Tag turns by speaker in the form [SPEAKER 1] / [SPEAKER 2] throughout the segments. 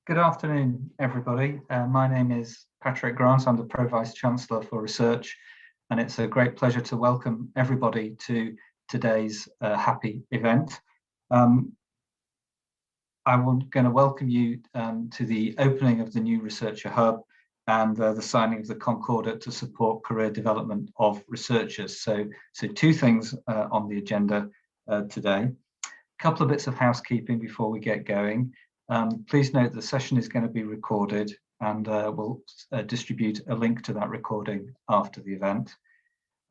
[SPEAKER 1] Good afternoon, everybody. My name is Patrick Grant. I'm the Pro-Vice Chancellor for Research, and it's a great pleasure to welcome everybody to today's happy event. I'm going to welcome you to the opening of the new Researcher Hub and the signing of the Concordat to support career development of researchers. So two things on the agenda today. A couple of bits of housekeeping before we get going. Please note the session is going to be recorded, and we'll distribute a link to that recording after the event.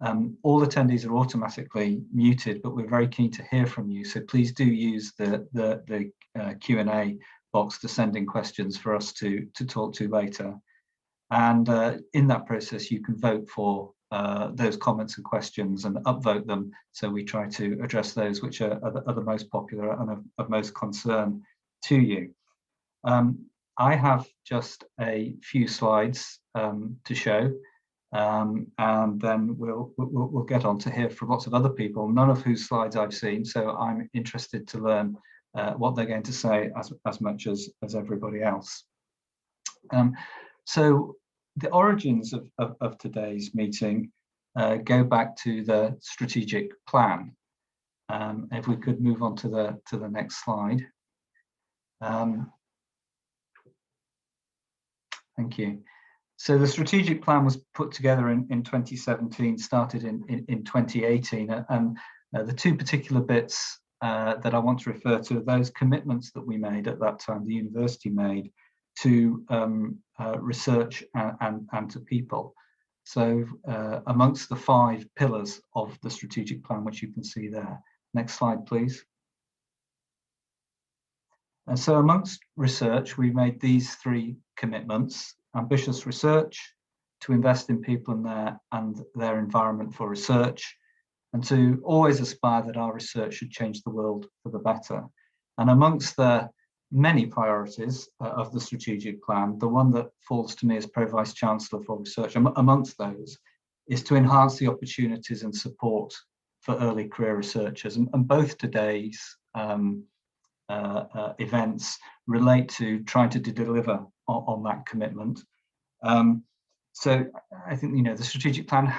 [SPEAKER 1] All attendees are automatically muted, but we're very keen to hear from you, so please do use the Q&A box to send in questions for us to talk to later. And in that process, you can vote for those comments and questions and upvote them, so we try to address those which are the most popular and of most concern to you. I have just a few slides to show, and then we'll get on to hear from lots of other people, none of whose slides I've seen, so I'm interested to learn what they're going to say as much as everybody else. So the origins of today's meeting go back to the strategic plan. If we could move on to the next slide. Thank you. So the strategic plan was put together in 2017, started in 2018, and the two particular bits that I want to refer to are those commitments that we made at that time, the university made, to research and to people. So amongst the 5 pillars of the strategic plan, which you can see there. Next slide, please. And so amongst research, we made these 3 commitments: ambitious research, to invest in people and their environment for research, and to always aspire that our research should change the world for the better. And amongst the many priorities of the strategic plan, the one that falls to me as Pro-Vice Chancellor for Research, amongst those, is to enhance the opportunities and support for early career researchers. And both today's events relate to trying to deliver on that commitment. So I think the strategic plan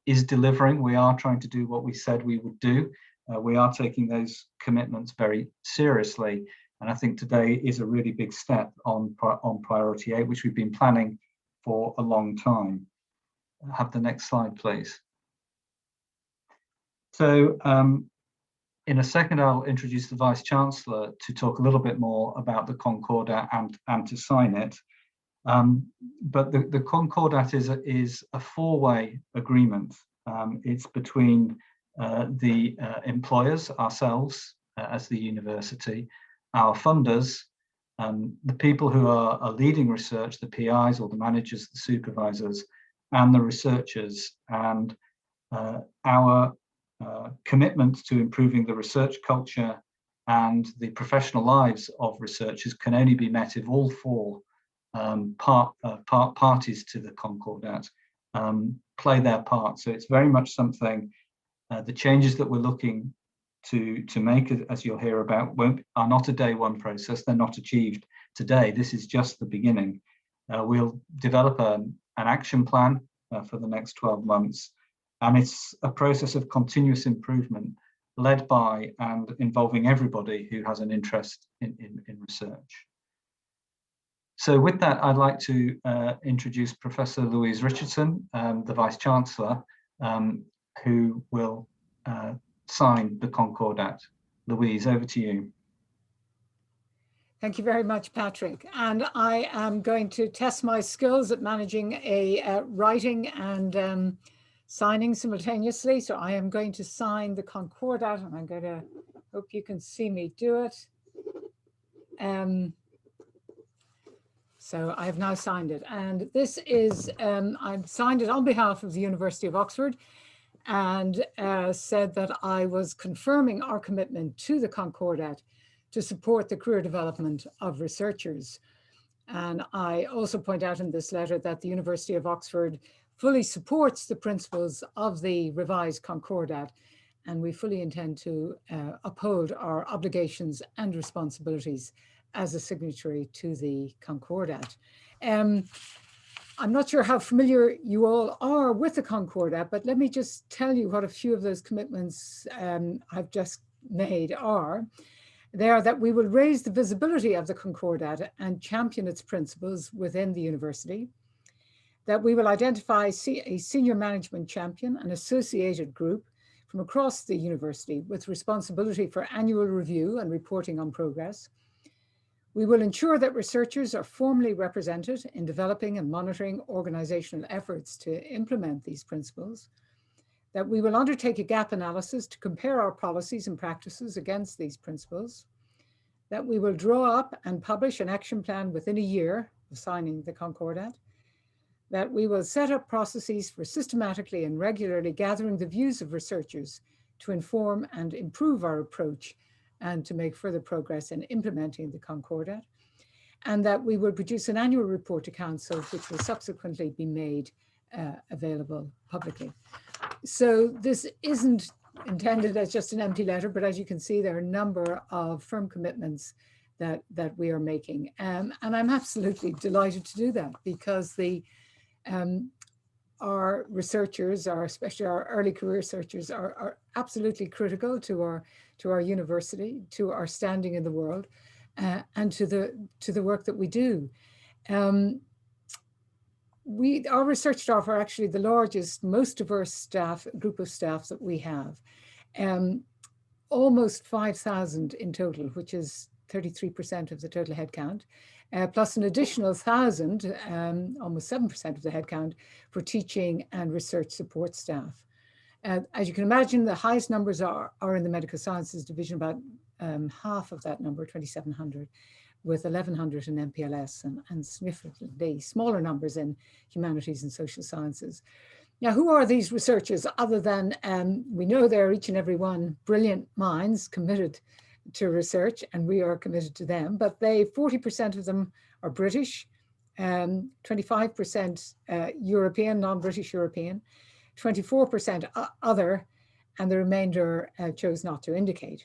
[SPEAKER 1] is delivering. We are trying to do what we said we would do. We are taking those commitments very seriously, and I think today is a really big step on priority 8, which we've been planning for a long time. Have the next slide, please. So in a second, I'll introduce the Vice Chancellor to talk a little bit more about the Concordat and to sign it. But the Concordat is a 4-way agreement. It's between the employers, ourselves as the university, our funders, the people who are leading research, the PIs or the managers, the supervisors, and the researchers. And our commitment to improving the research culture and the professional lives of researchers can only be met if all 4 parties to the Concordat play their part. So it's very much something, the changes that we're looking to make, as you'll hear about, are not a day one process. They're not achieved today. This is just the beginning. We'll develop an action plan for the next 12 months. And it's a process of continuous improvement led by and involving everybody who has an interest in research. So with that, I'd like to introduce Professor Louise Richardson, the Vice Chancellor, who will sign the Concordat. Louise, over to you.
[SPEAKER 2] Thank you very much, Patrick. And I am going to test my skills at managing a writing and signing simultaneously. So I am going to sign the Concordat, and I'm going to hope you can see me do it. So I have now signed it, and this is, I've signed it on behalf of the University of Oxford, and said that I was confirming our commitment to the Concordat to support the career development of researchers. And I also point out in this letter that the University of Oxford fully supports the principles of the revised Concordat, and we fully intend to uphold our obligations and responsibilities as a signatory to the Concordat. I'm not sure how familiar you all are with the Concordat, but let me just tell you what a few of those commitments I've just made are. They are that we will raise the visibility of the Concordat and champion its principles within the university, that we will identify a senior management champion, an associated group from across the university with responsibility for annual review and reporting on progress. We will ensure that researchers are formally represented in developing and monitoring organizational efforts to implement these principles, that we will undertake a gap analysis to compare our policies and practices against these principles, that we will draw up and publish an action plan within a year of signing the Concordat, that we will set up processes for systematically and regularly gathering the views of researchers to inform and improve our approach and to make further progress in implementing the Concordat, and that we will produce an annual report to Council, which will subsequently be made available publicly. So this isn't intended as just an empty letter, but as you can see, there are a number of firm commitments that we are making. And I'm absolutely delighted to do that, because our researchers, especially our early career researchers, are absolutely critical to our university, to our standing in the world, and to the work that we do. Our research staff are actually the largest, most diverse group of staff that we have. Almost 5,000 in total, which is 33% of the total headcount, plus an additional 1,000, almost 7% of the headcount, for teaching and research support staff. As you can imagine, the highest numbers are in the medical sciences division, about half of that number, 2,700, with 1,100 in MPLS and significantly smaller numbers in humanities and social sciences. Now, who are these researchers other than, we know they're each and every one brilliant minds committed to research, and we are committed to them, but 40% of them are British, 25% European, non-British European, 24% other, and the remainder chose not to indicate.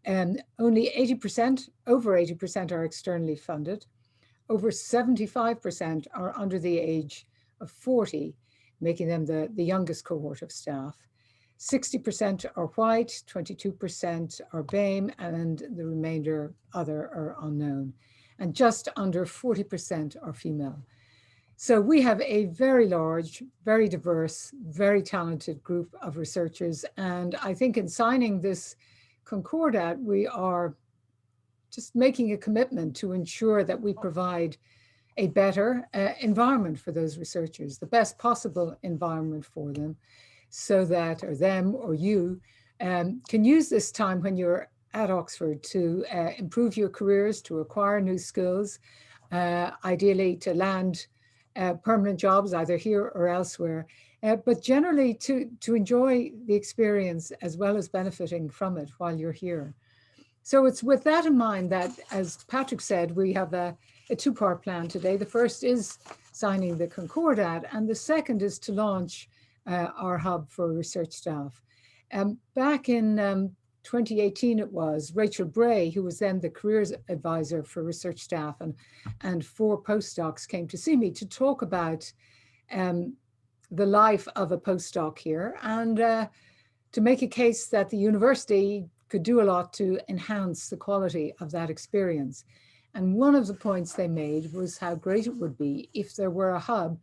[SPEAKER 2] Only 80%, over 80% are externally funded. Over 75% are under the age of 40, making them the youngest cohort of staff. 60% are white, 22% are BAME, and the remainder other are unknown. And just under 40% are female. So we have a very large, very diverse, very talented group of researchers. And I think in signing this Concordat, we are just making a commitment to ensure that we provide a better environment for those researchers, the best possible environment for them, so that, or them or you, can use this time when you're at Oxford to improve your careers, to acquire new skills, ideally to land permanent jobs either here or elsewhere, but generally to enjoy the experience as well as benefiting from it while you're here. So it's with that in mind that, as Patrick said, we have a two-part plan today. The first is signing the Concordat, and the second is to launch our hub for research staff. Back in 2018 it was, Rachel Bray, who was then the careers advisor for research staff and 4 postdocs, came to see me to talk about the life of a postdoc here, and to make a case that the university could do a lot to enhance the quality of that experience. And one of the points they made was how great it would be if there were a hub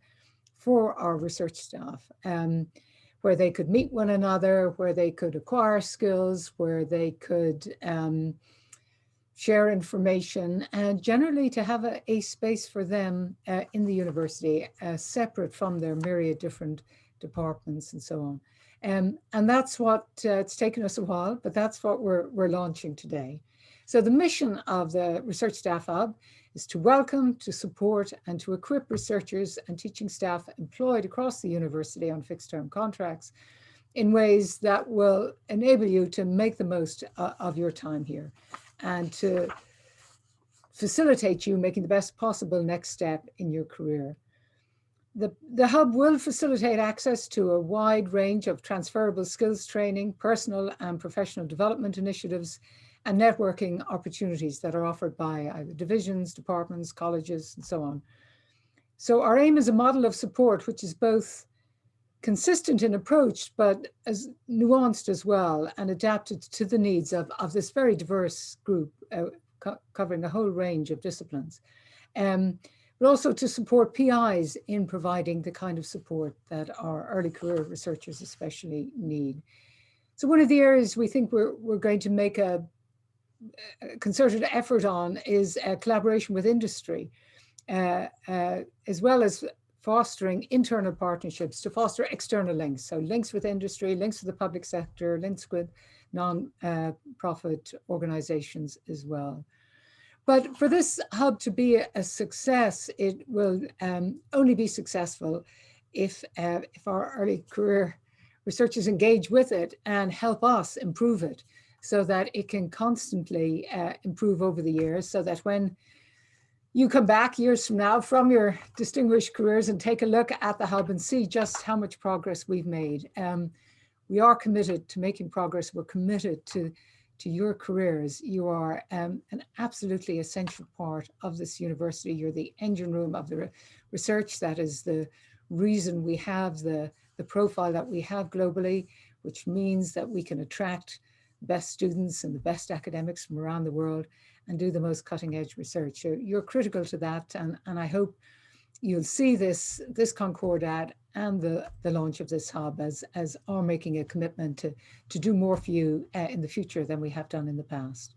[SPEAKER 2] for our research staff, where they could meet one another, where they could acquire skills, where they could share information, and generally to have a space for them in the university, separate from their myriad different departments and so on. And that's what, it's taken us a while, but that's what we're launching today. So the mission of the Research Staff Hub is to welcome, to support, and to equip researchers and teaching staff employed across the university on fixed-term contracts in ways that will enable you to make the most of your time here and to facilitate you making the best possible next step in your career. The hub will facilitate access to a wide range of transferable skills training, personal and professional development initiatives, and networking opportunities that are offered by either divisions, departments, colleges, and so on. So our aim is a model of support which is both consistent in approach, but as nuanced as well, and adapted to the needs of this very diverse group, covering a whole range of disciplines. But also to support PIs in providing the kind of support that our early career researchers especially need. So one of the areas we think we're going to make a concerted effort on is collaboration with industry, as well as fostering internal partnerships to foster external links. So links with industry, links with the public sector, links with non-profit organizations as well. But for this hub to be a success, it will only be successful if our early career researchers engage with it and help us improve it so that it can constantly improve over the years, so that when you come back years from now from your distinguished careers and take a look at the hub and see just how much progress we've made. We are committed to making progress. We're committed to your careers. You are an absolutely essential part of this university. You're the engine room of the research. That is the reason we have the profile that we have globally, which means that we can attract the best students and the best academics from around the world and do the most cutting edge research. So you're critical to that, and I hope you'll see this Concordat and the launch of this hub as our making a commitment to do more for you in the future than we have done in the past.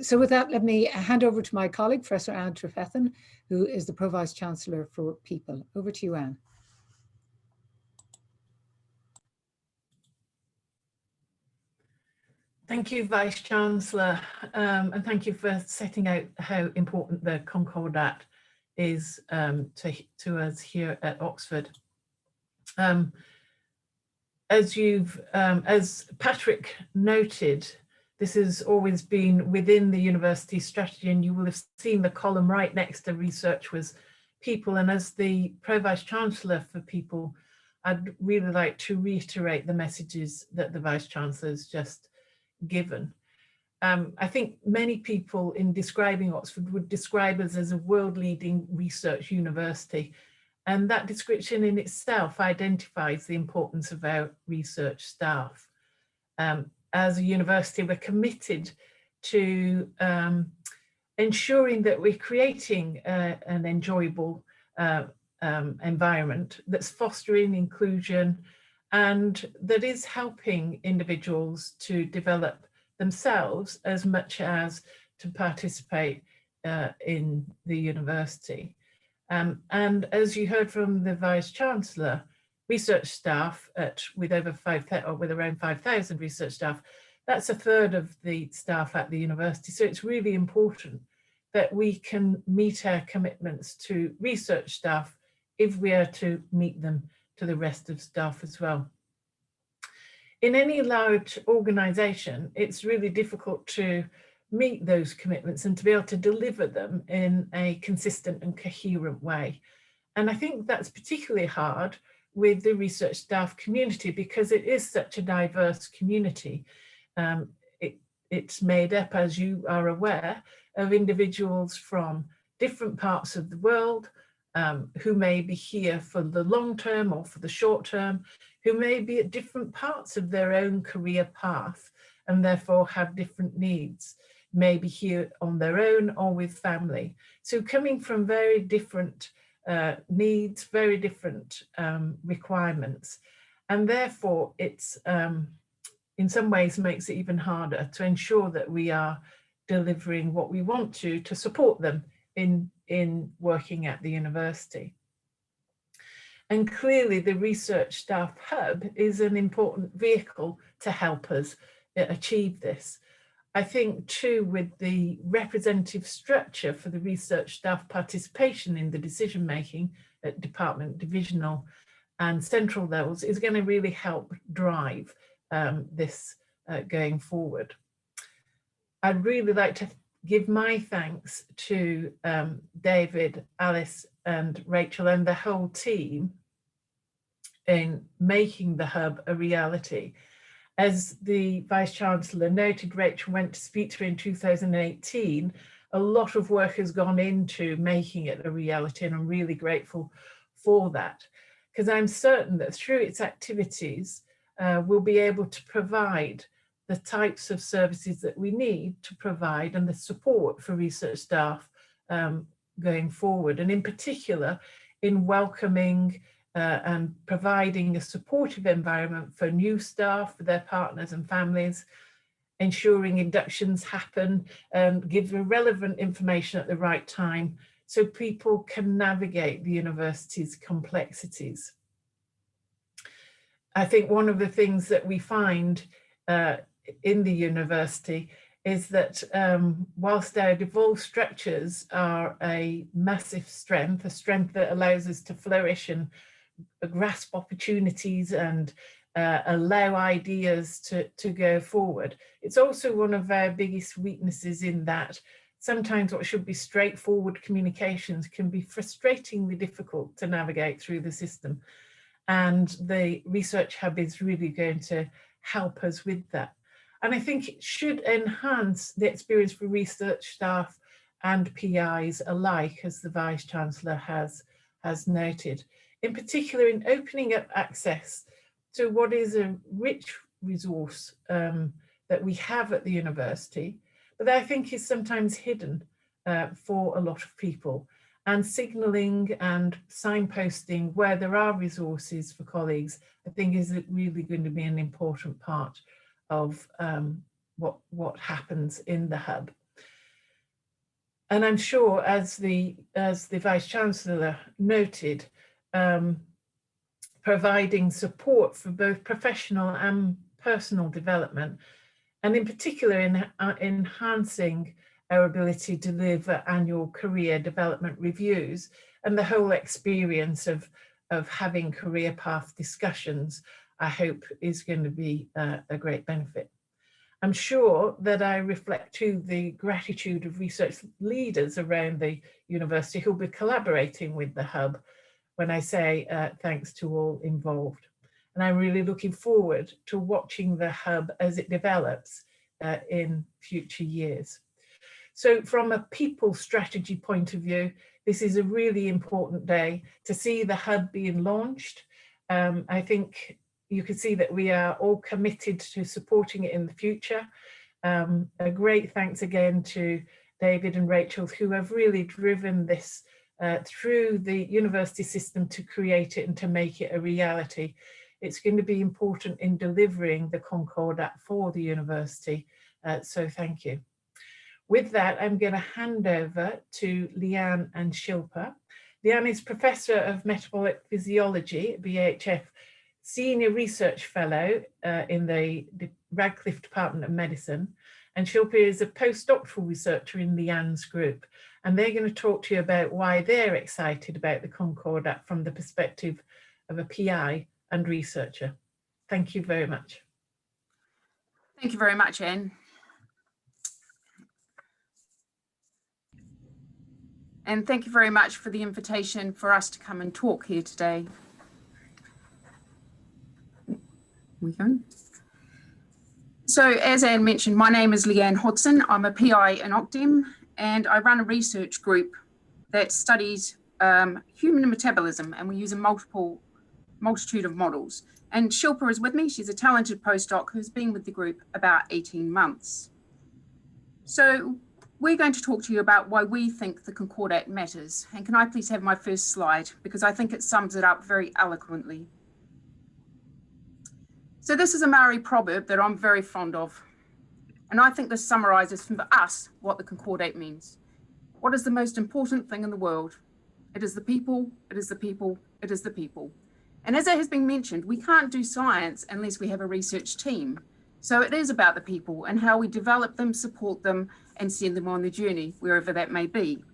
[SPEAKER 2] So with that, let me hand over to my colleague, Professor Anne Trefethen, who is the Pro-Vice Chancellor for People. Over to you, Anne.
[SPEAKER 3] Thank you, Vice Chancellor, and thank you for setting out how important the Concordat is to us here at Oxford. As Patrick noted, this has always been within the university strategy, and you will have seen the column right next to research was people. And as the Pro-Vice Chancellor for People, I'd really like to reiterate the messages that the Vice Chancellor has just given. I think many people in describing Oxford would describe us as a world-leading research university, and that description in itself identifies the importance of our research staff. As a university, we're committed to ensuring that we're creating an enjoyable environment that's fostering inclusion and that is helping individuals to develop themselves as much as to participate in the university. And as you heard from the Vice Chancellor, research staff with around 5,000 research staff, that's a third of the staff at the university. So it's really important that we can meet our commitments to research staff if we are to meet them to the rest of staff as well. In any large organization, it's really difficult to meet those commitments and to be able to deliver them in a consistent and coherent way. And I think that's particularly hard with the research staff community because it is such a diverse community. It's made up, as you are aware, of individuals from different parts of the world, who may be here for the long term or for the short term, who may be at different parts of their own career path and therefore have different needs, may be here on their own or with family. So coming from very different needs, very different requirements, and therefore it's in some ways makes it even harder to ensure that we are delivering what we want to support them in working at the university. And clearly the Research Staff Hub is an important vehicle to help us achieve this. I think too, with the representative structure for the research staff participation in the decision making at department, divisional and central levels is going to really help drive this going forward. I'd really like to give my thanks to David, Alice and Rachel and the whole team in making the hub a reality. as the Vice-Chancellor noted, Rachel went to speak to her in 2018, a lot of work has gone into making it a reality, and I'm really grateful for that, because I'm certain that through its activities, we'll be able to provide the types of services that we need to provide and the support for research staff going forward, and in particular in welcoming and providing a supportive environment for new staff, for their partners and families, ensuring inductions happen, give relevant information at the right time so people can navigate the university's complexities. I think one of the things that we find in the university is that whilst our devolved structures are a massive strength, a strength that allows us to flourish and grasp opportunities and allow ideas to go forward, it's also one of our biggest weaknesses in that sometimes what should be straightforward communications can be frustratingly difficult to navigate through the system. And the Research Hub is really going to help us with that. And I think it should enhance the experience for research staff and PIs alike, as the Vice-Chancellor has noted, in particular in opening up access to what is a rich resource that we have at the university, but that I think is sometimes hidden for a lot of people. And signalling and signposting where there are resources for colleagues, I think is really going to be an important part of what happens in the hub. And I'm sure, as the Vice-Chancellor noted, providing support for both professional and personal development, and in particular in enhancing our ability to deliver annual career development reviews and the whole experience of having career path discussions, I hope is going to be a great benefit. I'm sure that I reflect too the gratitude of research leaders around the university who'll be collaborating with the hub when I say thanks to all involved. And I'm really looking forward to watching the hub as it develops in future years. So from a people strategy point of view, this is a really important day to see the hub being launched. I think you can see that we are all committed to supporting it in the future. A great thanks again to David and Rachel, who have really driven this through the university system to create it and to make it a reality. It's going to be important in delivering the Concordat for the university. So thank you. With that, I'm going to hand over to Leanne and Shilpa. Leanne is Professor of Metabolic Physiology at BHF, Senior Research Fellow in the Radcliffe Department of Medicine, and Shilpa is a postdoctoral researcher in Leanne's group. And they're going to talk to you about why they're excited about the Concordat from the perspective of a PI and researcher. Thank you very much.
[SPEAKER 4] Thank you very much, Anne. And thank you very much for the invitation for us to come and talk here today. We go. So as Anne mentioned, my name is Leanne Hodson. I'm a PI in Ocdem, and I run a research group that studies human metabolism, and we use a multitude of models. And Shilpa is with me. She's a talented postdoc who's been with the group about 18 months. So we're going to talk to you about why we think the Concordat matters. And can I please have my first slide, because I think it sums it up very eloquently. So this is a Maori proverb that I'm very fond of. And I think this summarizes for us what the Concordat means. What is the most important thing in the world? It is the people, it is the people, it is the people. And as it has been mentioned, we can't do science unless we have a research team. So it is about the people and how we develop them, support them, and send them on the journey, wherever that may be.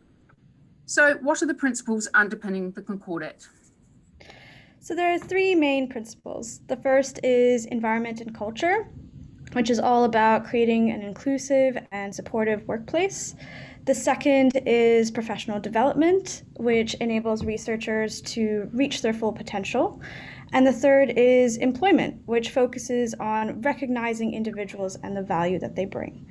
[SPEAKER 4] So what are the principles underpinning the Concordat?
[SPEAKER 5] So there are three main principles. The first is environment and culture, which is all about creating an inclusive and supportive workplace. The second is professional development, which enables researchers to reach their full potential. And the third is employment, which focuses on recognizing individuals and the value that they bring.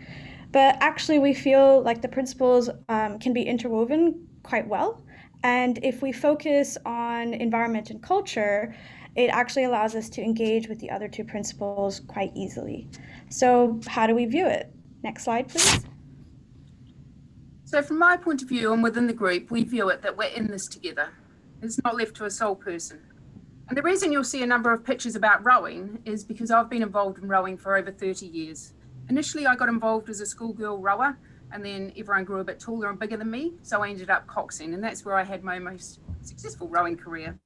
[SPEAKER 5] But actually, we feel like the principles can be interwoven quite well. And if we focus on environment and culture, it actually allows us to engage with the other two principles quite easily. So how do we view it? Next slide, please.
[SPEAKER 4] So from my point of view and within the group, we view it that we're in this together. It's not left to a sole person. And the reason you'll see a number of pictures about rowing is because I've been involved in rowing for over 30 years. Initially, I got involved as a schoolgirl rower, and then everyone grew a bit taller and bigger than me, so I ended up coxing, and that's where I had my most successful rowing career.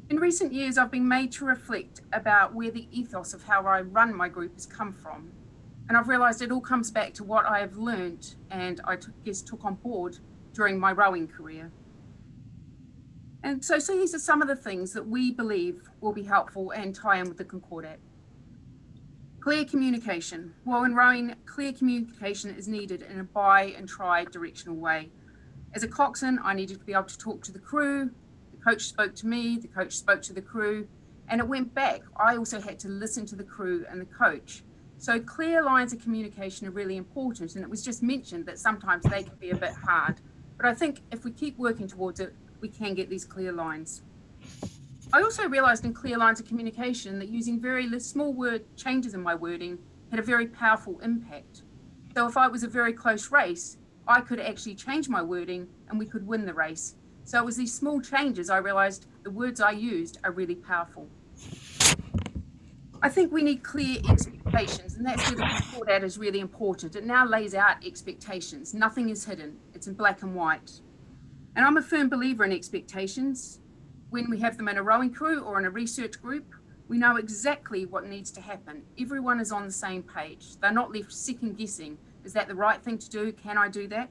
[SPEAKER 4] In recent years, I've been made to reflect about where the ethos of how I run my group has come from. And I've realised it all comes back to what I have learned and I took on board during my rowing career. And so these are some of the things that we believe will be helpful and tie in with the Concordat. Clear communication. Well, in rowing, clear communication is needed in a bi and tri-directional way. As a coxswain, I needed to be able to talk to the crew. The coach spoke to me, the coach spoke to the crew, and it went back. I also had to listen to the crew and the coach. So clear lines of communication are really important, and it was just mentioned that sometimes they can be a bit hard. But I think if we keep working towards it, we can get these clear lines. I also realised in clear lines of communication that using very small word changes in my wording had a very powerful impact. So if it was a very close race, I could actually change my wording and we could win the race. So it was these small changes I realised the words I used are really powerful. I think we need clear expectations, and that's where the Concordat is really important. It now lays out expectations. Nothing is hidden. It's in black and white. And I'm a firm believer in expectations. When we have them in a rowing crew or in a research group, we know exactly what needs to happen. Everyone is on the same page. They're not left second guessing. Is that the right thing to do? Can I do that?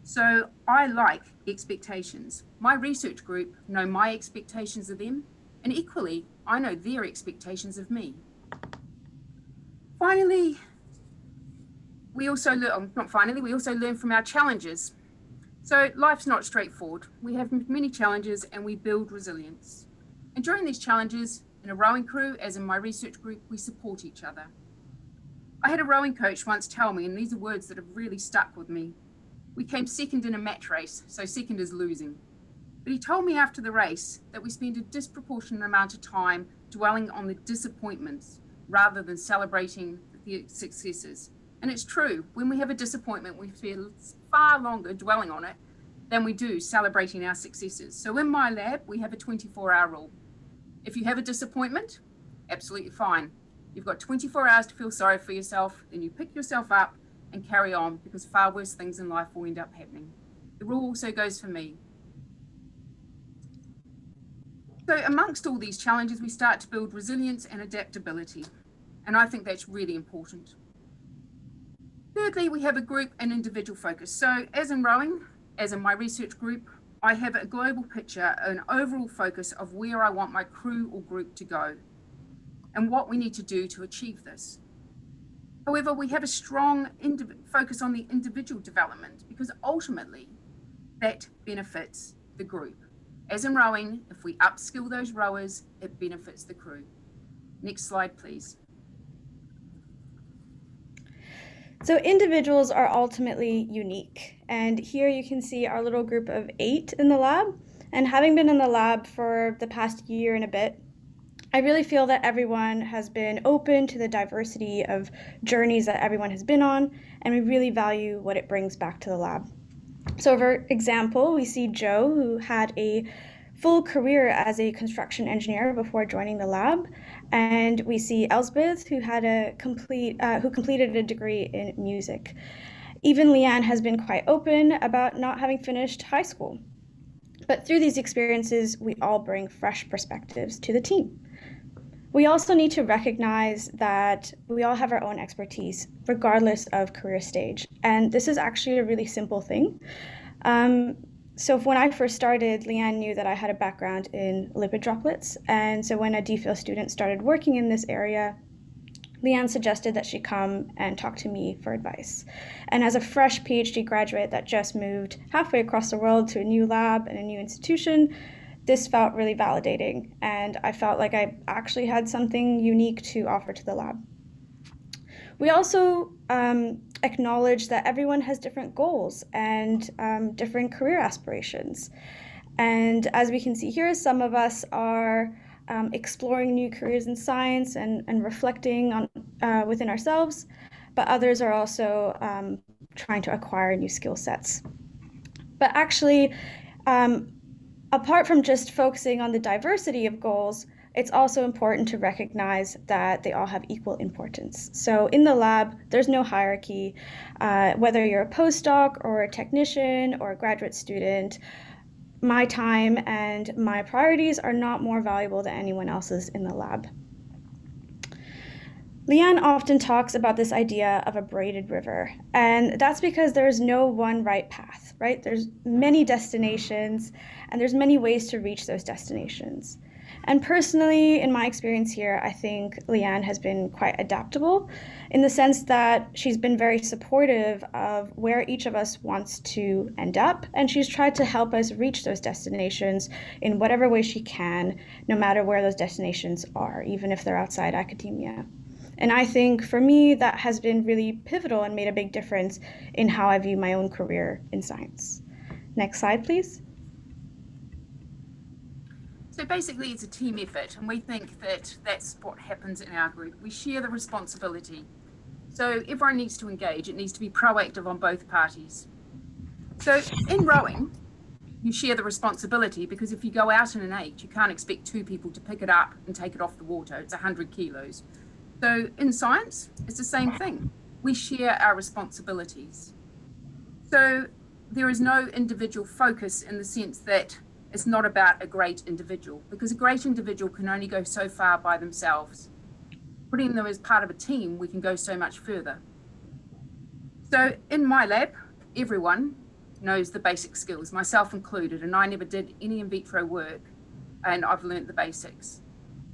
[SPEAKER 4] So I like expectations. My research group know my expectations of them, and equally, I know their expectations of me. Finally, we also learn from our challenges. So life's not straightforward. We have many challenges and we build resilience. And during these challenges, in a rowing crew, as in my research group, we support each other. I had a rowing coach once tell me, and these are words that have really stuck with me, we came second in a match race, so second is losing. But he told me after the race that we spend a disproportionate amount of time dwelling on the disappointments rather than celebrating the successes. And it's true, when we have a disappointment, we feel far longer dwelling on it than we do celebrating our successes. So in my lab, we have a 24-hour rule. If you have a disappointment, absolutely fine. You've got 24 hours to feel sorry for yourself, then you pick yourself up and carry on, because far worse things in life will end up happening. The rule also goes for me. So amongst all these challenges, we start to build resilience and adaptability. And I think that's really important. Thirdly, we have a group and individual focus. So as in rowing, as in my research group, I have a global picture, an overall focus of where I want my crew or group to go and what we need to do to achieve this. However, we have a strong focus on the individual development, because ultimately that benefits the group. As in rowing, if we upskill those rowers, it benefits the crew. Next slide, please.
[SPEAKER 5] So individuals are ultimately unique. And here you can see our little group of 8 in the lab. And having been in the lab for the past year and a bit, I really feel that everyone has been open to the diversity of journeys that everyone has been on, and we really value what it brings back to the lab. So for example, we see Joe, who had a full career as a construction engineer before joining the lab, and we see Elsbeth, who had who completed a degree in music. Even Leanne has been quite open about not having finished high school. But through these experiences, we all bring fresh perspectives to the team. We also need to recognize that we all have our own expertise, regardless of career stage. And this is actually a really simple thing. So when I first started, Leanne knew that I had a background in lipid droplets. And so when a DPhil student started working in this area, Leanne suggested that she come and talk to me for advice. And as a fresh PhD graduate that just moved halfway across the world to a new lab and a new institution, this felt really validating, and I felt like I actually had something unique to offer to the lab. We also acknowledge that everyone has different goals and different career aspirations. And as we can see here, some of us are exploring new careers in science and reflecting on within ourselves, but others are also trying to acquire new skill sets. But actually, apart from just focusing on the diversity of goals, it's also important to recognize that they all have equal importance. So in the lab, there's no hierarchy. Whether you're a postdoc or a technician or a graduate student, my time and my priorities are not more valuable than anyone else's in the lab. Leanne often talks about this idea of a braided river, and that's because there's no one right path, right? There's many destinations, and there's many ways to reach those destinations. And personally, in my experience here, I think Leanne has been quite adaptable in the sense that she's been very supportive of where each of us wants to end up, and she's tried to help us reach those destinations in whatever way she can, no matter where those destinations are, even if they're outside academia. And I think for me, that has been really pivotal and made a big difference in how I view my own career in science. Next slide, please.
[SPEAKER 4] So basically it's a team effort, and we think that that's what happens in our group. We share the responsibility. So everyone needs to engage. It needs to be proactive on both parties. So in rowing, you share the responsibility, because if you go out in an 8, you can't expect 2 people to pick it up and take it off the water. It's 100 kilos. So in science, it's the same thing. We share our responsibilities. So there is no individual focus in the sense that it's not about a great individual, because a great individual can only go so far by themselves. Putting them as part of a team, we can go so much further. So in my lab, everyone knows the basic skills, myself included, and I never did any in vitro work, and I've learned the basics.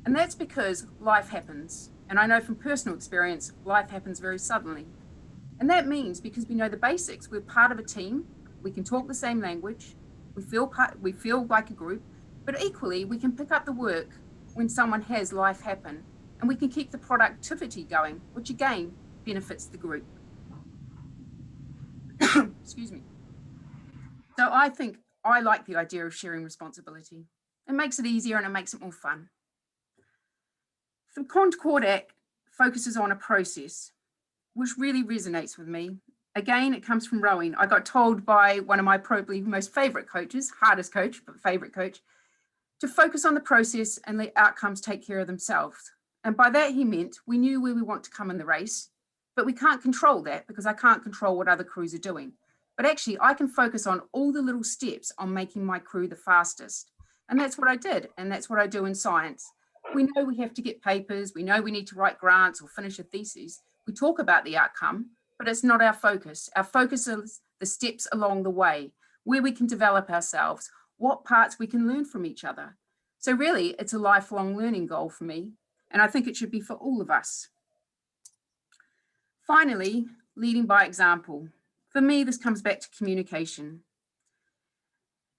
[SPEAKER 4] And that's because life happens. And I know from personal experience, life happens very suddenly. And that means because we know the basics, we're part of a team, we can talk the same language, we feel like a group, but equally we can pick up the work when someone has life happen, and we can keep the productivity going, which again benefits the group. Excuse me. So I think I like the idea of sharing responsibility. It makes it easier and it makes it more fun. The Concordat focuses on a process, which really resonates with me. Again, it comes from rowing. I got told by one of my probably most favorite coaches, hardest coach, but favorite coach, to focus on the process and let outcomes take care of themselves. And by that, he meant we knew where we want to come in the race, but we can't control that because I can't control what other crews are doing. But actually, I can focus on all the little steps on making my crew the fastest. And that's what I did. And that's what I do in science. We know we have to get papers. We know we need to write grants or finish a thesis. We talk about the outcome, but it's not our focus. Our focus is the steps along the way, where we can develop ourselves, what parts we can learn from each other. So really, it's a lifelong learning goal for me, and I think it should be for all of us. Finally, leading by example. For me, this comes back to communication.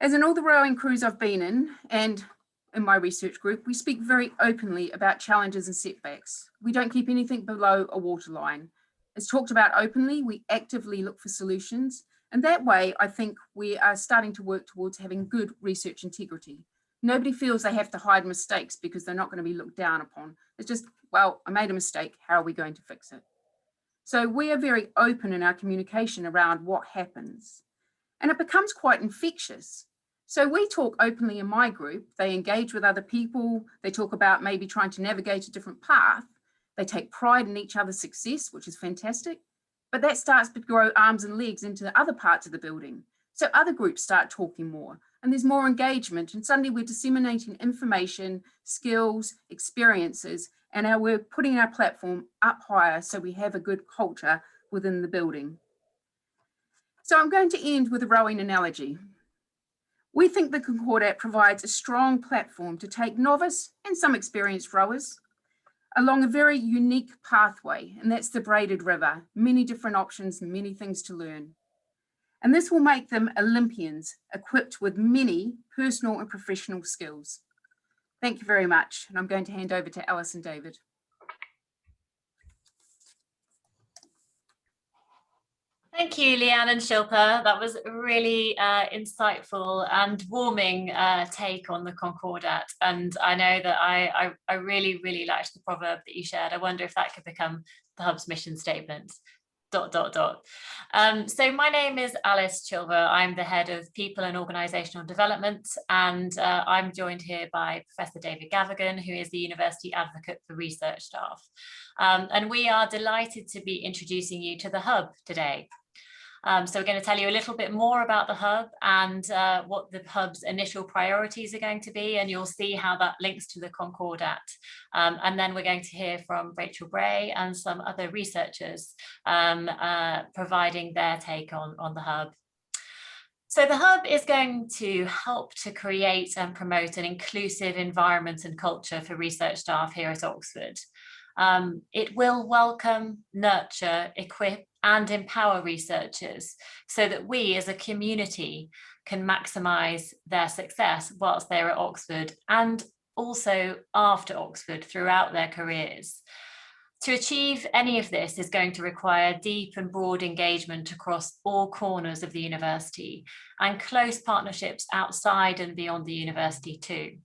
[SPEAKER 4] As in all the rowing crews I've been in, and in my research group, we speak very openly about challenges and setbacks. We don't keep anything below a waterline. It's talked about openly, we actively look for solutions. And that way, I think we are starting to work towards having good research integrity. Nobody feels they have to hide mistakes because they're not going to be looked down upon. It's just, well, I made a mistake, how are we going to fix it? So we are very open in our communication around what happens. And it becomes quite infectious. So we talk openly in my group, they engage with other people, they talk about maybe trying to navigate a different path, they take pride in each other's success, which is fantastic, but that starts to grow arms and legs into other parts of the building. So other groups start talking more, and there's more engagement, and suddenly we're disseminating information, skills, experiences, and we're putting our platform up higher so we have a good culture within the building. So I'm going to end with a rowing analogy. We think the Concordat provides a strong platform to take novice and some experienced rowers along a very unique pathway, and that's the braided river, many different options, many things to learn. And this will make them Olympians equipped with many personal and professional skills. Thank you very much. And I'm going to hand over to Alice and David.
[SPEAKER 6] Thank you, Leanne and Shilpa. That was a really insightful and warming take on the Concordat. And I know that I really, really liked the proverb that you shared. I wonder if that could become the Hub's mission statement. ... So my name is Alice Chilver. I'm the head of People and Organisational Development, and I'm joined here by Professor David Gavigan, who is the University Advocate for Research Staff. And we are delighted to be introducing you to the Hub today. So we're going to tell you a little bit more about the Hub and what the Hub's initial priorities are going to be, and you'll see how that links to the Concordat. And then we're going to hear from Rachel Bray and some other researchers providing their take on the Hub. So the Hub is going to help to create and promote an inclusive environment and culture for research staff here at Oxford. It will welcome, nurture, equip and empower researchers so that we as a community can maximise their success whilst they're at Oxford and also after Oxford throughout their careers. To achieve any of this is going to require deep and broad engagement across all corners of the university and close partnerships outside and beyond the university too.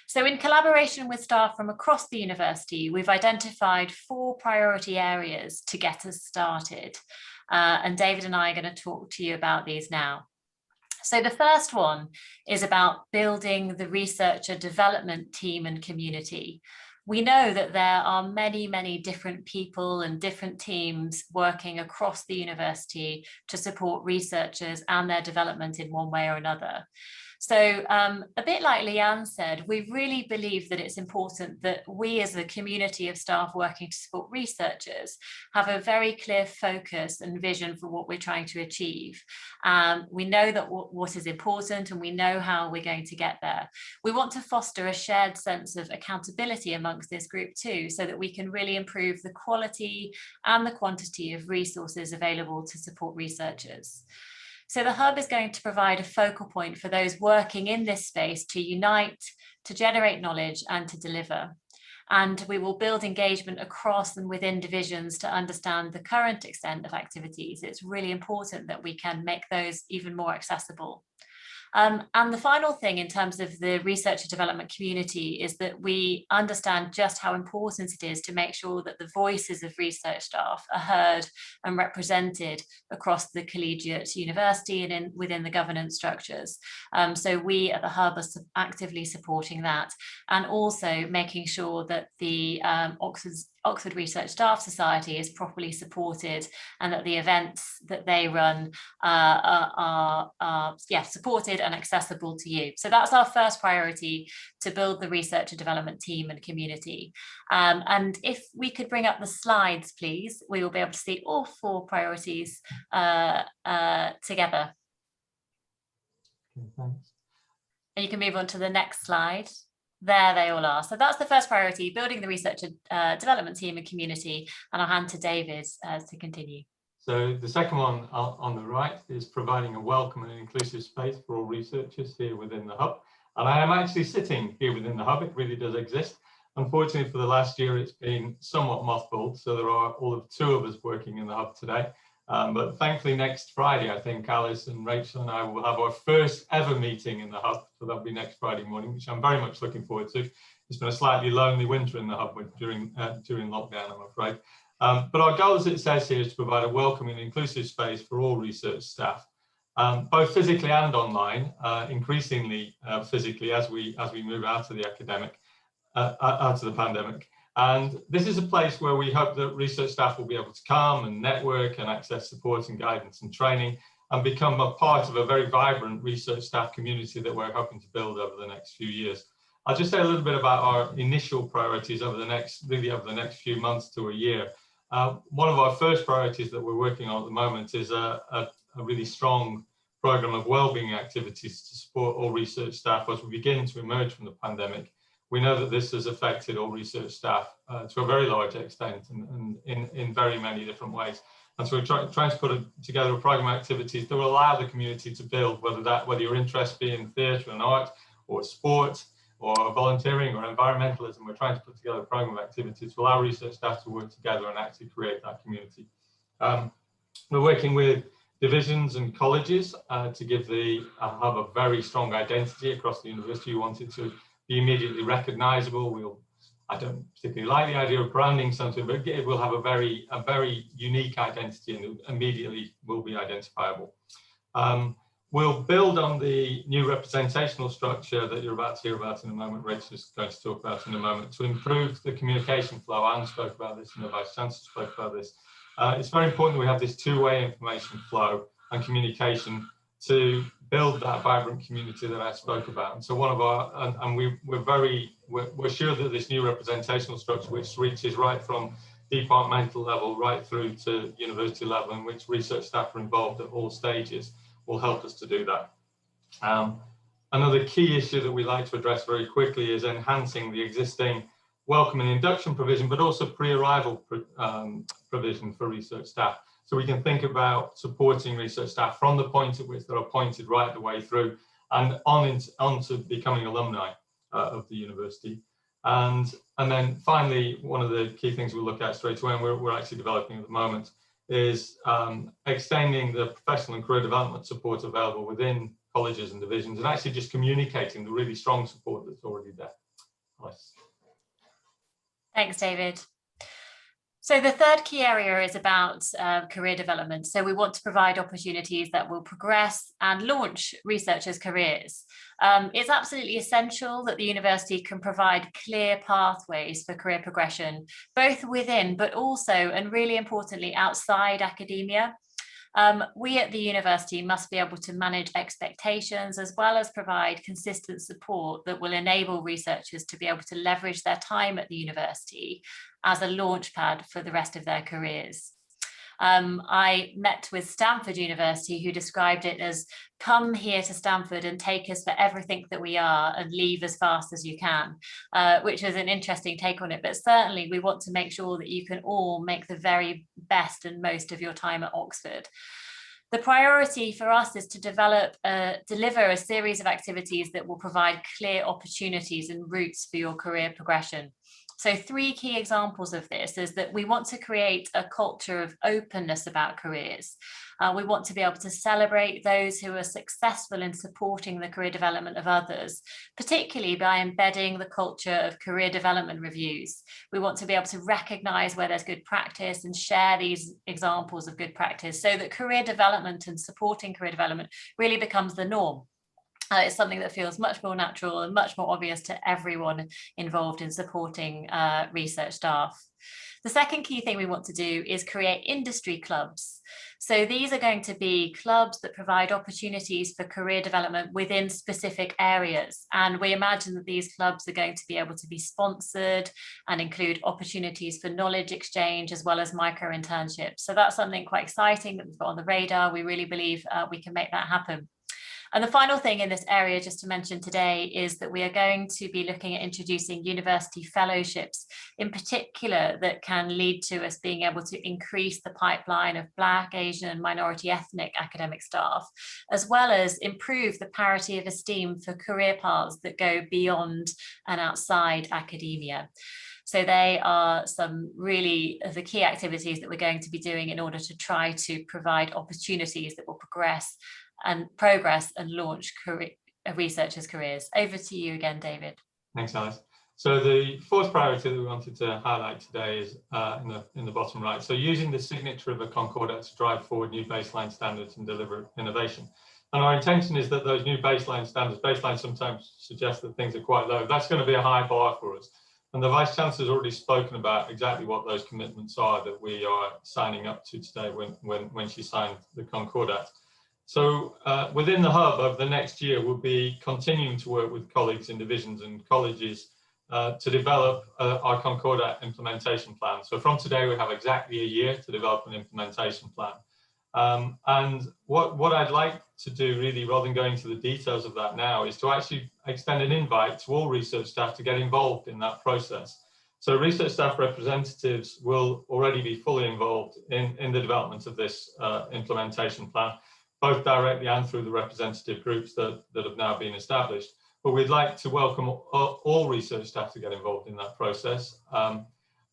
[SPEAKER 6] So in collaboration with staff from across the university, we've identified 4 priority areas to get us started. And David and I are going to talk to you about these now. So the first one is about building the researcher development team and community. We know that there are many, many different people and different teams working across the university to support researchers and their development in one way or another. So a bit like Leanne said, we really believe that it's important that we as a community of staff working to support researchers have a very clear focus and vision for what we're trying to achieve. We know that what is important and we know how we're going to get there. We want to foster a shared sense of accountability amongst this group too, so that we can really improve the quality and the quantity of resources available to support researchers. So the Hub is going to provide a focal point for those working in this space to unite, to generate knowledge and to deliver. And we will build engagement across and within divisions to understand the current extent of activities. It's really important that we can make those even more accessible. And the final thing in terms of the researcher development community is that we understand just how important it is to make sure that the voices of research staff are heard and represented across the collegiate university and within the governance structures. So we at the Hub are actively supporting that, and also making sure that the Oxford Research Staff Society is properly supported and that the events that they run are supported and accessible to you. So that's our first priority, to build the researcher development team and community. And if we could bring up the slides, please, we will be able to see all 4 priorities together.
[SPEAKER 7] Okay, thanks.
[SPEAKER 6] And you can move on to the next slide. There they all are. So that's the first priority, building the researcher development team and community. And I'll hand to David to continue.
[SPEAKER 7] So the second one on the right is providing a welcome and inclusive space for all researchers here within the Hub. And I am actually sitting here within the Hub. It really does exist. Unfortunately, for the last year, it's been somewhat mothballed. So there are all of 2 of us working in the Hub today. But thankfully, next Friday, I think Alice and Rachel and I will have our first ever meeting in the Hub. So that'll be next Friday morning, which I'm very much looking forward to. It's been a slightly lonely winter in the Hub during lockdown, I'm afraid. But our goal, as it says here, is to provide a welcoming and inclusive space for all research staff, both physically and online, increasingly physically as we move out of the out of the pandemic. And this is a place where we hope that research staff will be able to come and network and access support and guidance and training and become a part of a very vibrant research staff community that we're hoping to build over the next few years. I'll just say a little bit about our initial priorities over the next few months to a year. One of our first priorities that we're working on at the moment is a really strong program of wellbeing activities to support all research staff as we begin to emerge from the pandemic. We know that this has affected all research staff to a very large extent and in very many different ways. And so we're trying to put together a program of activities that will allow the community to build, whether your interest be in theatre and art, or sport, or volunteering, or environmentalism. We're trying to put together a program of activities to allow research staff to work together and actually create that community. We're working with divisions and colleges to give the hub a very strong identity across the university. We want it to be immediately recognisable. I don't particularly like the idea of branding something, but it will have a very unique identity and immediately will be identifiable. We'll build on the new representational structure that you're about to hear about in a moment. Rachel is going to talk about in a moment, to improve the communication flow. Anne spoke about this and the Vice Chancellor spoke about this. It's very important that we have this two-way information flow and communication to build that vibrant community that I spoke about. And so one of our, we're sure that this new representational structure, which reaches right from departmental level right through to university level, in which research staff are involved at all stages, will help us to do that. Another key issue that we like to address very quickly is enhancing the existing welcome and induction provision, but also pre-arrival provision for research staff. So we can think about supporting research staff from the point at which they're appointed right the way through and on to becoming alumni of the university. And then finally, one of the key things we'll look at straight away, and we're actually developing at the moment, is extending the professional and career development support available within colleges and divisions, and actually just communicating the really strong support that's already there. Nice.
[SPEAKER 6] Thanks, David. So the third key area is about career development. So we want to provide opportunities that will progress and launch researchers' careers. It's absolutely essential that the university can provide clear pathways for career progression, both within, but also, and really importantly, outside academia. We at the university must be able to manage expectations as well as provide consistent support that will enable researchers to be able to leverage their time at the university as a launchpad for the rest of their careers. I met with Stanford University, who described it as, come here to Stanford and take us for everything that we are and leave as fast as you can, which is an interesting take on it. But certainly we want to make sure that you can all make the very best and most of your time at Oxford. The priority for us is to deliver a series of activities that will provide clear opportunities and routes for your career progression. So 3 key examples of this is that we want to create a culture of openness about careers. We want to be able to celebrate those who are successful in supporting the career development of others, particularly by embedding the culture of career development reviews. We want to be able to recognise where there's good practice and share these examples of good practice so that career development and supporting career development really becomes the norm. It's something that feels much more natural and much more obvious to everyone involved in supporting research staff. The second key thing we want to do is create industry clubs. So these are going to be clubs that provide opportunities for career development within specific areas. And we imagine that these clubs are going to be able to be sponsored and include opportunities for knowledge exchange as well as micro internships. So that's something quite exciting that we've got on the radar. We really believe we can make that happen. And the final thing in this area, just to mention today, is that we are going to be looking at introducing university fellowships in particular that can lead to us being able to increase the pipeline of Black, Asian and minority ethnic academic staff, as well as improve the parity of esteem for career paths that go beyond and outside academia. So they are some really the key activities that we're going to be doing in order to try to provide opportunities that will progress and launch researchers' careers. Over to you again, David.
[SPEAKER 7] Thanks, Alice. So the fourth priority that we wanted to highlight today is in the bottom right. So using the signature of a Concordat to drive forward new baseline standards and deliver innovation. And our intention is that those new baseline standards, baseline sometimes suggests that things are quite low. That's going to be a high bar for us. And the Vice Chancellor has already spoken about exactly what those commitments are that we are signing up to today when she signed the Concordat. So within the hub over the next year, we'll be continuing to work with colleagues in divisions and colleges to develop our Concordat implementation plan. So from today, we have exactly a year to develop an implementation plan. And what I'd like to do really, rather than going into the details of that now, is to actually extend an invite to all research staff to get involved in that process. So research staff representatives will already be fully involved in the development of this implementation plan, both directly and through the representative groups that have now been established. But we'd like to welcome all research staff to get involved in that process.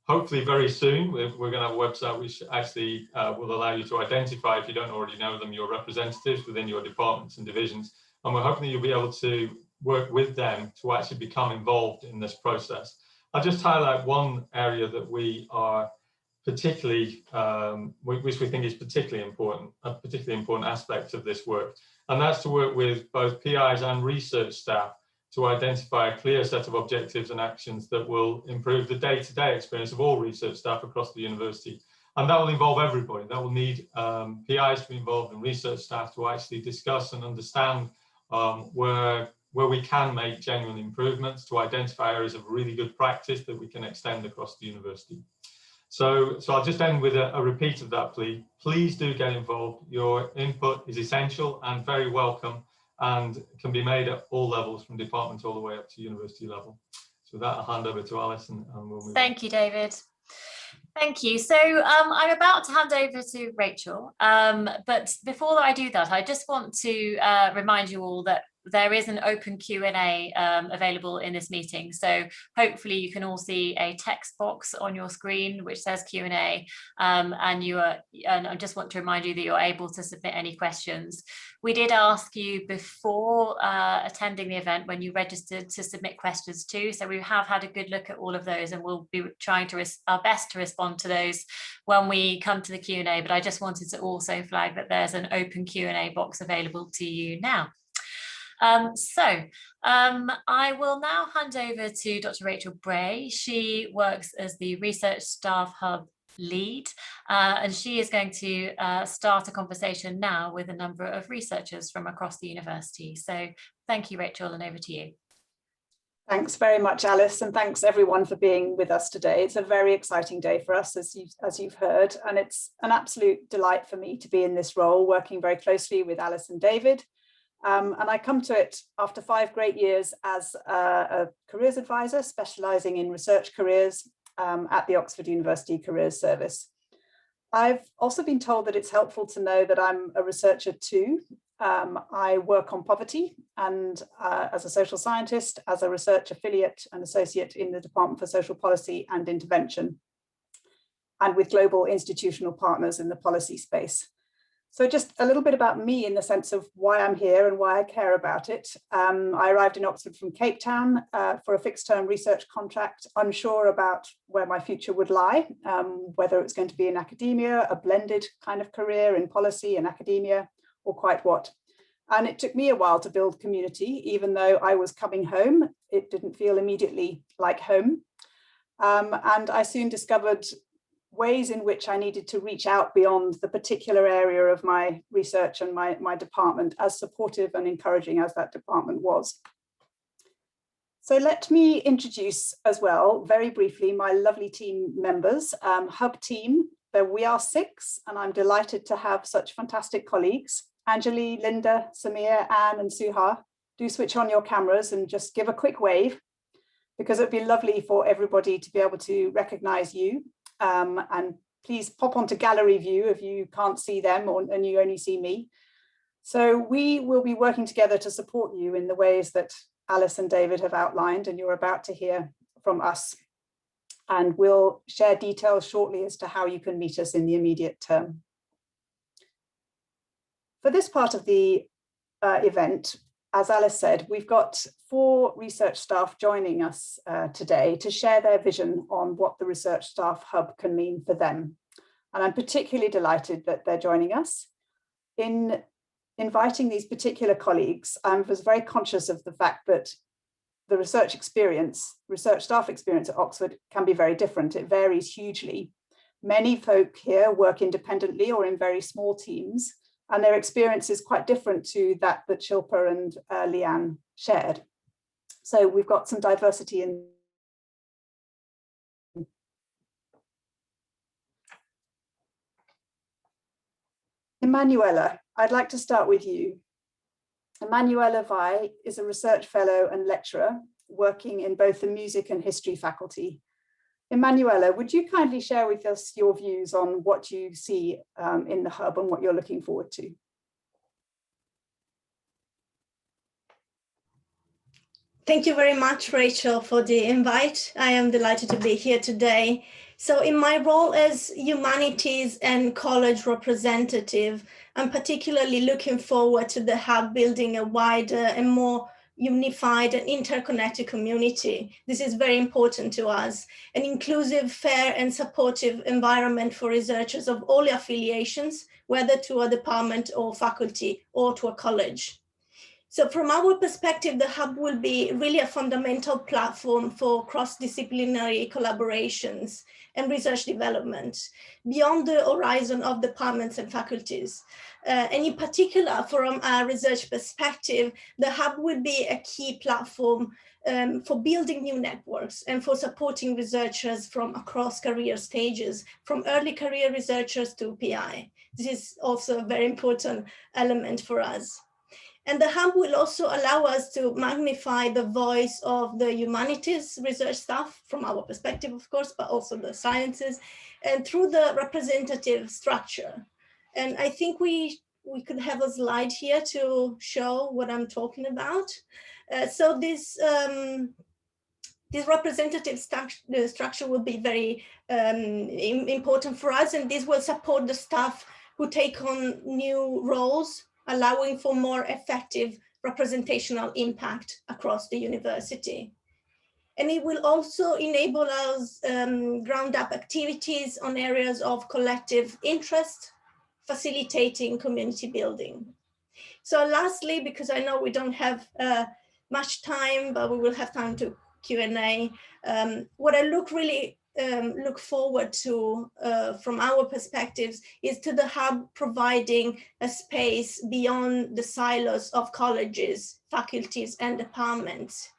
[SPEAKER 7] Hopefully very soon, we're going to have a website which actually will allow you to identify, if you don't already know them, your representatives within your departments and divisions. And we're hoping that you'll be able to work with them to actually become involved in this process. I'll just highlight one area that we are particularly, which we think is particularly important, a particularly important aspect of this work. And that's to work with both PIs and research staff to identify a clear set of objectives and actions that will improve the day-to-day experience of all research staff across the university. And that will involve everybody. That will need PIs to be involved and research staff to actually discuss and understand where we can make genuine improvements, to identify areas of really good practice that we can extend across the university. So I'll just end with a repeat of that plea. Please do get involved. Your input is essential and very welcome, and can be made at all levels, from department all the way up to university level. So with that, I'll hand over to Alice and we'll move on.
[SPEAKER 6] Thank you, David. Thank you. So I'm about to hand over to Rachel, but before I do that, I just want to remind you all that there is an open Q&A available in this meeting. So hopefully you can all see a text box on your screen which says Q&A, and I just want to remind you that you're able to submit any questions. We did ask you before attending the event, when you registered, to submit questions too. So we have had a good look at all of those, and we'll be trying to our best to respond to those when we come to the Q&A. But I just wanted to also flag that there's an open Q&A box available to you now. I will now hand over to Dr. Rachel Bray. She works as the Research Staff Hub lead, and she is going to start a conversation now with a number of researchers from across the university. So thank you, Rachel, and over to you.
[SPEAKER 8] Thanks very much, Alice, and thanks everyone for being with us today. It's a very exciting day for us, as you've heard, and it's an absolute delight for me to be in this role, working very closely with Alice and David. And I come to it after 5 great years as a careers advisor, specialising in research careers at the Oxford University Careers Service. I've also been told that it's helpful to know that I'm a researcher too. I work on poverty, and as a social scientist, as a research affiliate and associate in the Department for Social Policy and Intervention, and with global institutional partners in the policy space. So just a little bit about me in the sense of why I'm here and why I care about it. I arrived in Oxford from Cape Town for a fixed-term research contract, unsure about where my future would lie, whether it was going to be in academia, a blended kind of career in policy and academia, or quite what. And it took me a while to build community. Even though I was coming home, it didn't feel immediately like home. And I soon discovered ways in which I needed to reach out beyond the particular area of my research and my department, as supportive and encouraging as that department was. So let me introduce as well, very briefly, my lovely team members, Hub team. We are 6, and I'm delighted to have such fantastic colleagues. Anjali, Linda, Samir, Anne, and Suha, do switch on your cameras and just give a quick wave, because it'd be lovely for everybody to be able to recognize you. And please pop onto gallery view if you can't see them and you only see me. So we will be working together to support you in the ways that Alice and David have outlined, and you're about to hear from us. And we'll share details shortly as to how you can meet us in the immediate term. For this part of the event, as Alice said, we've got 4 research staff joining us today to share their vision on what the Research Staff Hub can mean for them. And I'm particularly delighted that they're joining us. In inviting these particular colleagues, I was very conscious of the fact that the research staff experience at Oxford can be very different. It varies hugely. Many folk here work independently or in very small teams, and their experience is quite different to that Shilpa and Leanne shared. So we've got some diversity in. Emanuela, I'd like to start with you. Emanuela Vai is a research fellow and lecturer working in both the music and history faculty. Emanuela, would you kindly share with us your views on what you see in the hub and what you're looking forward to?
[SPEAKER 9] Thank you very much, Rachel, for the invite. I am delighted to be here today. So in my role as humanities and college representative, I'm particularly looking forward to the hub building a wider and more unified and interconnected community. This is very important to us. An inclusive, fair and supportive environment for researchers of all affiliations, whether to a department or faculty or to a college. So from our perspective, the hub will be really a fundamental platform for cross-disciplinary collaborations and research development beyond the horizon of departments and faculties. And in particular, from a research perspective, the hub will be a key platform for building new networks and for supporting researchers from across career stages, from early career researchers to PI. This is also a very important element for us. And the hub will also allow us to magnify the voice of the humanities research staff from our perspective, of course, but also the sciences, and through the representative structure. And I think we could have a slide here to show what I'm talking about. So this representative structure will be very important for us, and this will support the staff who take on new roles, allowing for more effective representational impact across the university. And it will also enable us ground up activities on areas of collective interest, facilitating community building. So lastly, because I know we don't have much time, but we will have time to Q&A, what I look forward to from our perspectives is to the hub providing a space beyond the silos of colleges, faculties and departments,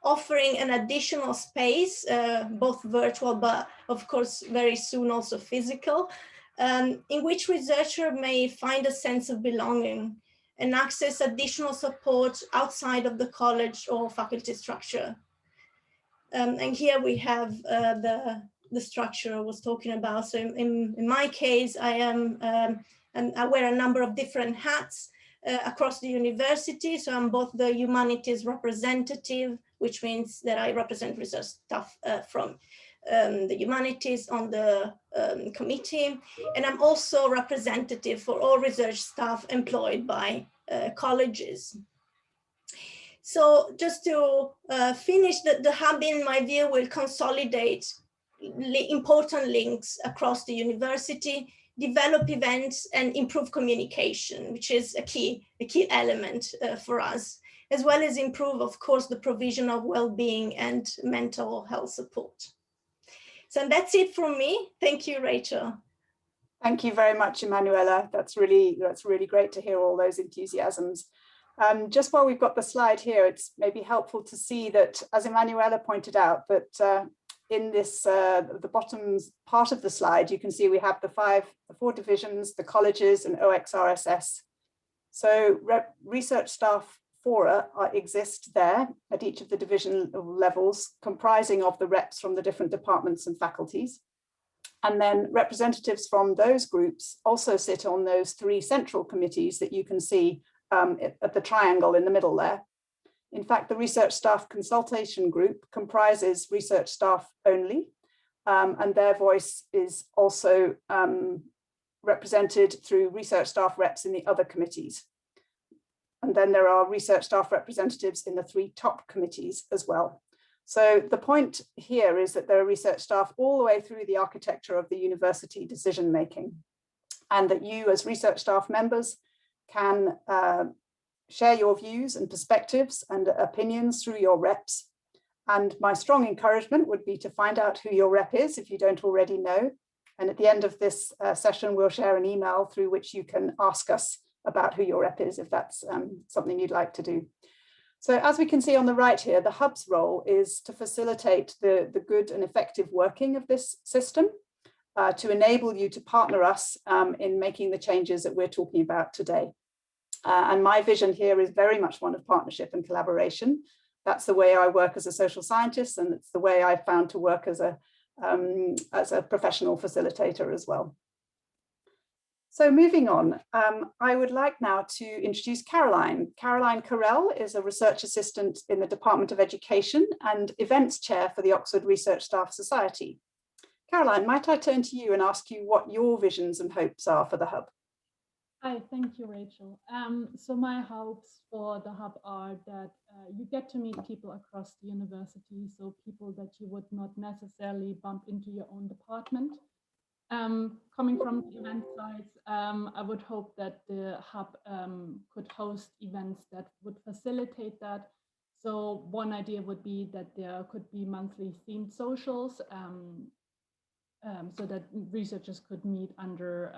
[SPEAKER 9] offering an additional space, both virtual, but of course very soon also physical, in which researcher may find a sense of belonging and access additional support outside of the college or faculty structure. And here we have the structure I was talking about. So in my case, and I wear a number of different hats across the university. So I'm both the humanities representative, which means that I represent research staff from the humanities on the committee. And I'm also representative for all research staff employed by colleges. So just to finish, the hub, in my view, will consolidate important links across the university, develop events and improve communication, which is a key element for us, as well as improve, of course, the provision of well-being and mental health support. So that's it from me. Thank you, Rachel.
[SPEAKER 8] Thank you very much, Emanuela. That's really great to hear all those enthusiasms. Just while we've got the slide here, it's maybe helpful to see that, as Emanuela pointed out, that in this the bottom part of the slide, you can see we have the four divisions, the colleges and OXRSS. So research staff fora exist there at each of the division levels, comprising of the reps from the different departments and faculties. And then representatives from those groups also sit on those three central committees that you can see at the triangle in the middle there. In fact, the research staff consultation group comprises research staff only, and their voice is also represented through research staff reps in the other committees. And then there are research staff representatives in the three top committees as well. So the point here is that there are research staff all the way through the architecture of the university decision-making, and that you as research staff members can share your views and perspectives and opinions through your reps. And my strong encouragement would be to find out who your rep is if you don't already know. And at the end of this session, we'll share an email through which you can ask us about who your rep is if that's something you'd like to do. So as we can see on the right here, the hub's role is to facilitate the good and effective working of this system, to enable you to partner us in making the changes that we're talking about today. And my vision here is very much one of partnership and collaboration. That's the way I work as a social scientist, and it's the way I found to work as a as a professional facilitator as well. So moving on, I would like now to introduce Caroline. Caroline Carell is a research assistant in the Department of Education and events chair for the Oxford Research Staff Society. Caroline, might I turn to you and ask you what your visions and hopes are for the Hub?
[SPEAKER 10] Hi, thank you, Rachel. So my hopes for the Hub are that you get to meet people across the university, so people that you would not necessarily bump into your own department. Coming from the event side, I would hope that the Hub could host events that would facilitate that. So one idea would be that there could be monthly themed socials, so that researchers could meet under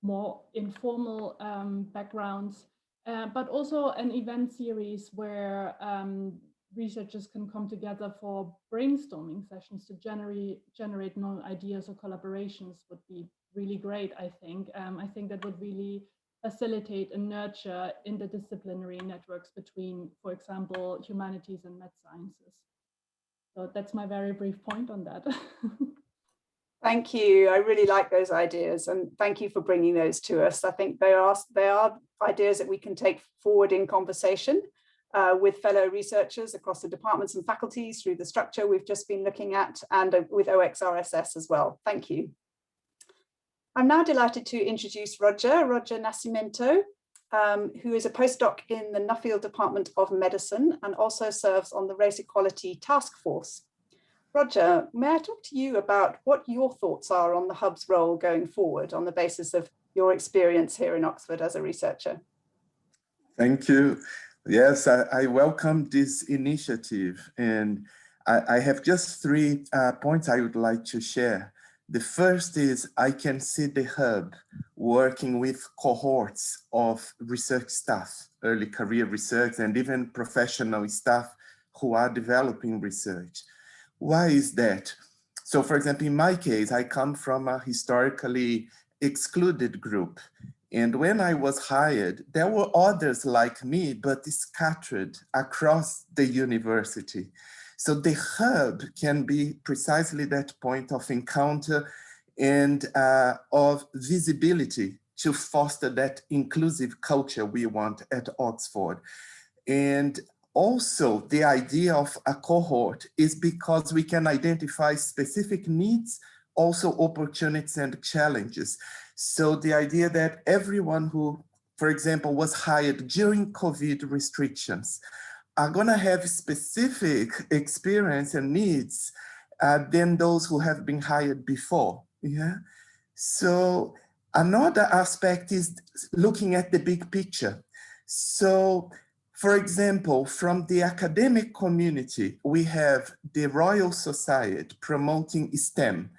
[SPEAKER 10] more informal backgrounds, but also an event series where researchers can come together for brainstorming sessions to generate new ideas or collaborations would be really great, I think. I think that would really facilitate and nurture interdisciplinary networks between, for example, humanities and math sciences. So that's my very brief point on that.
[SPEAKER 8] Thank you. I really like those ideas, and thank you for bringing those to us. I think they are ideas that we can take forward in conversation with fellow researchers across the departments and faculties through the structure we've just been looking at, and with OXRSS as well. Thank you. I'm now delighted to introduce Roger Nascimento, who is a postdoc in the Nuffield Department of Medicine and also serves on the Race Equality Task Force. Roger, may I talk to you about what your thoughts are on the Hub's role going forward on the basis of your experience here in Oxford as a researcher?
[SPEAKER 11] Thank you. Yes, I welcome this initiative, and I have just 3 points I would like to share. The first is I can see the Hub working with cohorts of research staff, early career research, and even professional staff who are developing research. Why is that? So for example, in my case, I come from a historically excluded group. And when I was hired, there were others like me, but scattered across the university. So the Hub can be precisely that point of encounter and of visibility to foster that inclusive culture we want at Oxford. And also, the idea of a cohort is because we can identify specific needs, also opportunities and challenges. So the idea that everyone who, for example, was hired during COVID restrictions are going to have specific experience and needs than those who have been hired before. Yeah. So another aspect is looking at the big picture. So, for example, from the academic community, we have the Royal Society promoting STEM,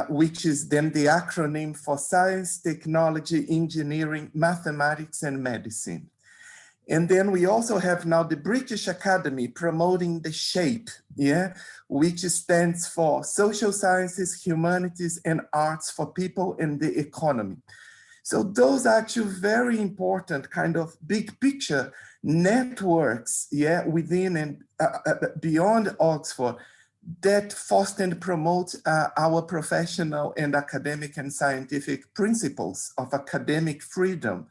[SPEAKER 11] which is then the acronym for Science, Technology, Engineering, Mathematics, and Medicine. And then we also have now the British Academy promoting the SHAPE, yeah, which stands for Social Sciences, Humanities, and Arts for People and the Economy. So those are 2 very important kind of big picture networks, yeah, within and beyond Oxford that foster and promote our professional and academic and scientific principles of academic freedom.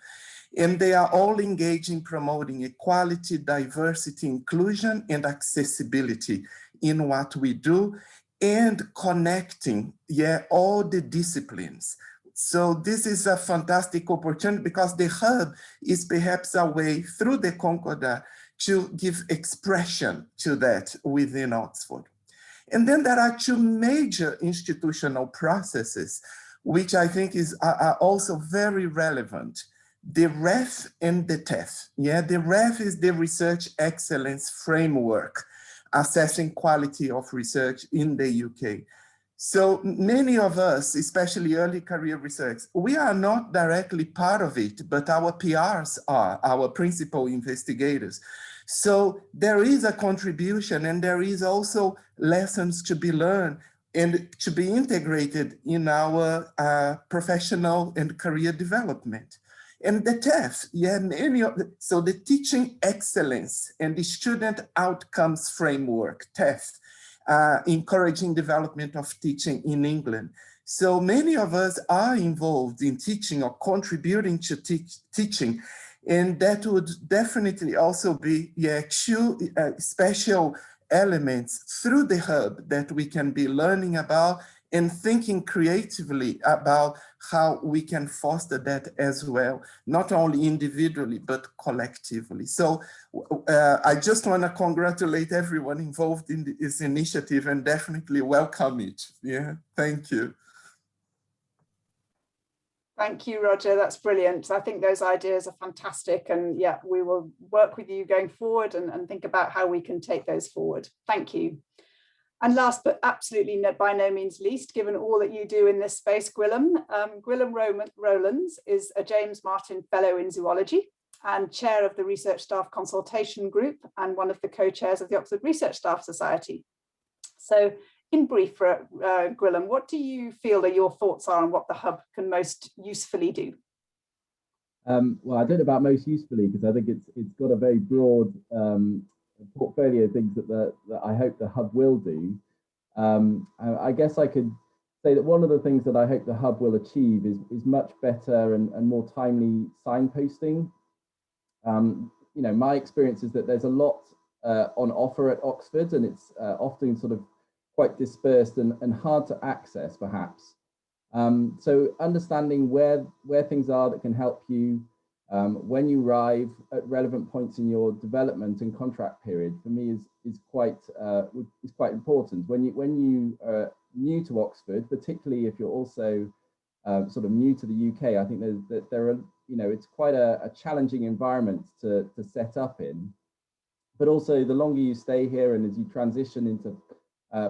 [SPEAKER 11] And they are all engaged in promoting equality, diversity, inclusion, and accessibility in what we do, and connecting, yeah, all the disciplines. So this is a fantastic opportunity because the Hub is perhaps a way through the Concordat to give expression to that within Oxford. And then there are 2 major institutional processes, which I think are also very relevant. The REF and the TEF. Yeah, the REF is the Research Excellence Framework, assessing quality of research in the UK. So many of us, especially early career research, we are not directly part of it, but our PRs are, our principal investigators. So there is a contribution, and there is also lessons to be learned and to be integrated in our professional and career development. And the TEF, yeah, so the Teaching Excellence and the Student Outcomes Framework, TEF, encouraging development of teaching in England. So many of us are involved in teaching or contributing to teaching, and that would definitely also be two special elements through the hub that we can be learning about and thinking creatively about how we can foster that as well, not only individually, but collectively. So I just want to congratulate everyone involved in this initiative and definitely welcome it. Yeah, thank you.
[SPEAKER 8] Thank you, Roger. That's brilliant. I think those ideas are fantastic. And yeah, we will work with you going forward and think about how we can take those forward. Thank you. And last but absolutely by no means least, given all that you do in this space, Gwilym. Gwilym Rowlands is a James Martin Fellow in Zoology and chair of the Research Staff Consultation Group and one of the co-chairs of the Oxford Research Staff Society. So in brief, Gwilym, what do you feel that your thoughts are on what the hub can most usefully do?
[SPEAKER 12] Well, I don't know about most usefully, because I think it's got a very broad portfolio of things that I hope the hub will do. I guess I could say that one of the things that I hope the hub will achieve is much better and more timely signposting. You know, my experience is that there's a lot on offer at Oxford, and it's often sort of quite dispersed and hard to access, perhaps. So understanding where things are that can help you when you arrive at relevant points in your development and contract period, for me is quite important. When you are new to Oxford, particularly if you're also sort of new to the UK, I think there are, you know, it's quite a challenging environment to set up in. But also the longer you stay here and as you transition into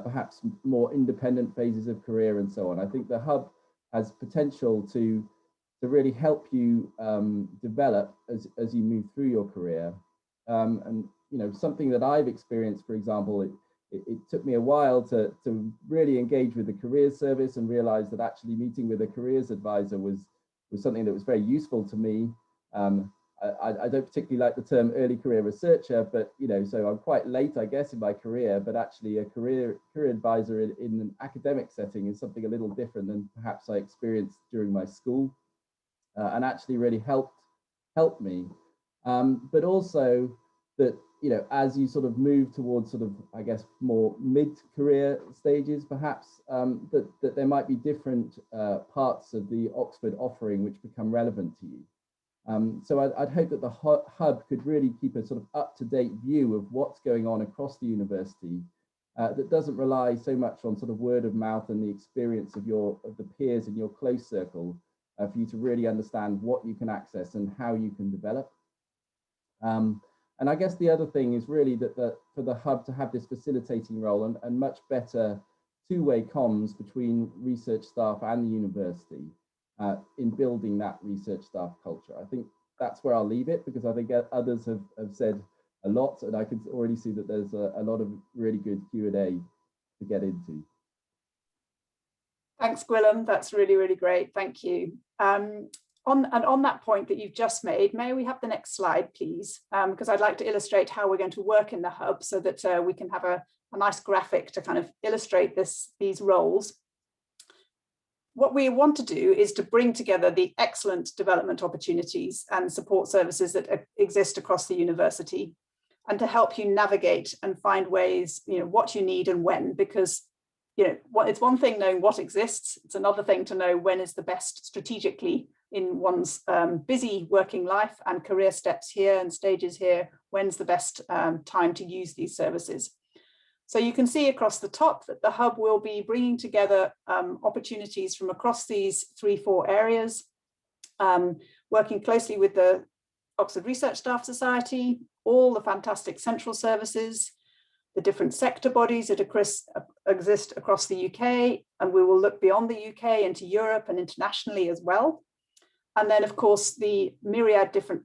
[SPEAKER 12] perhaps more independent phases of career and so on, I think the hub has potential to really help you develop as you move through your career. And you know, something that I've experienced, for example, it took me a while to really engage with the careers service and realize that actually meeting with a careers advisor was something that was very useful to me. I don't particularly like the term early career researcher, but you know, so I'm quite late, I guess, in my career, but actually a career advisor in an academic setting is something a little different than perhaps I experienced during my school, and actually really helped me. But also that, you know, as you sort of move towards sort of, I guess, more mid-career stages, perhaps, that there might be different parts of the Oxford offering which become relevant to you. So I'd hope that the hub could really keep a sort of up-to-date view of what's going on across the university that doesn't rely so much on sort of word of mouth and the experience of the peers in your close circle for you to really understand what you can access and how you can develop. And I guess the other thing is really that for the hub to have this facilitating role and much better two-way comms between research staff and the university in building that research staff culture. I think that's where I'll leave it, because I think others have said a lot, and I can already see that there's a lot of really good Q&A to get into.
[SPEAKER 8] Thanks, Gwilym. That's really, really great. Thank you. On that point that you've just made, may we have the next slide, please? Because I'd like to illustrate how we're going to work in the hub so that we can have a nice graphic to kind of illustrate these roles. What we want to do is to bring together the excellent development opportunities and support services that exist across the university, and to help you navigate and find ways, you know, what you need and when, because, you know, it's one thing knowing what exists, it's another thing to know when is the best strategically in one's busy working life and career steps here and stages here, when's the best time to use these services. So you can see across the top that the hub will be bringing together opportunities from across these 3-4 areas, working closely with the Oxford Research Staff Society, all the fantastic central services, the different sector bodies that exist across the UK, and we will look beyond the UK into Europe and internationally as well. And then, of course, the myriad different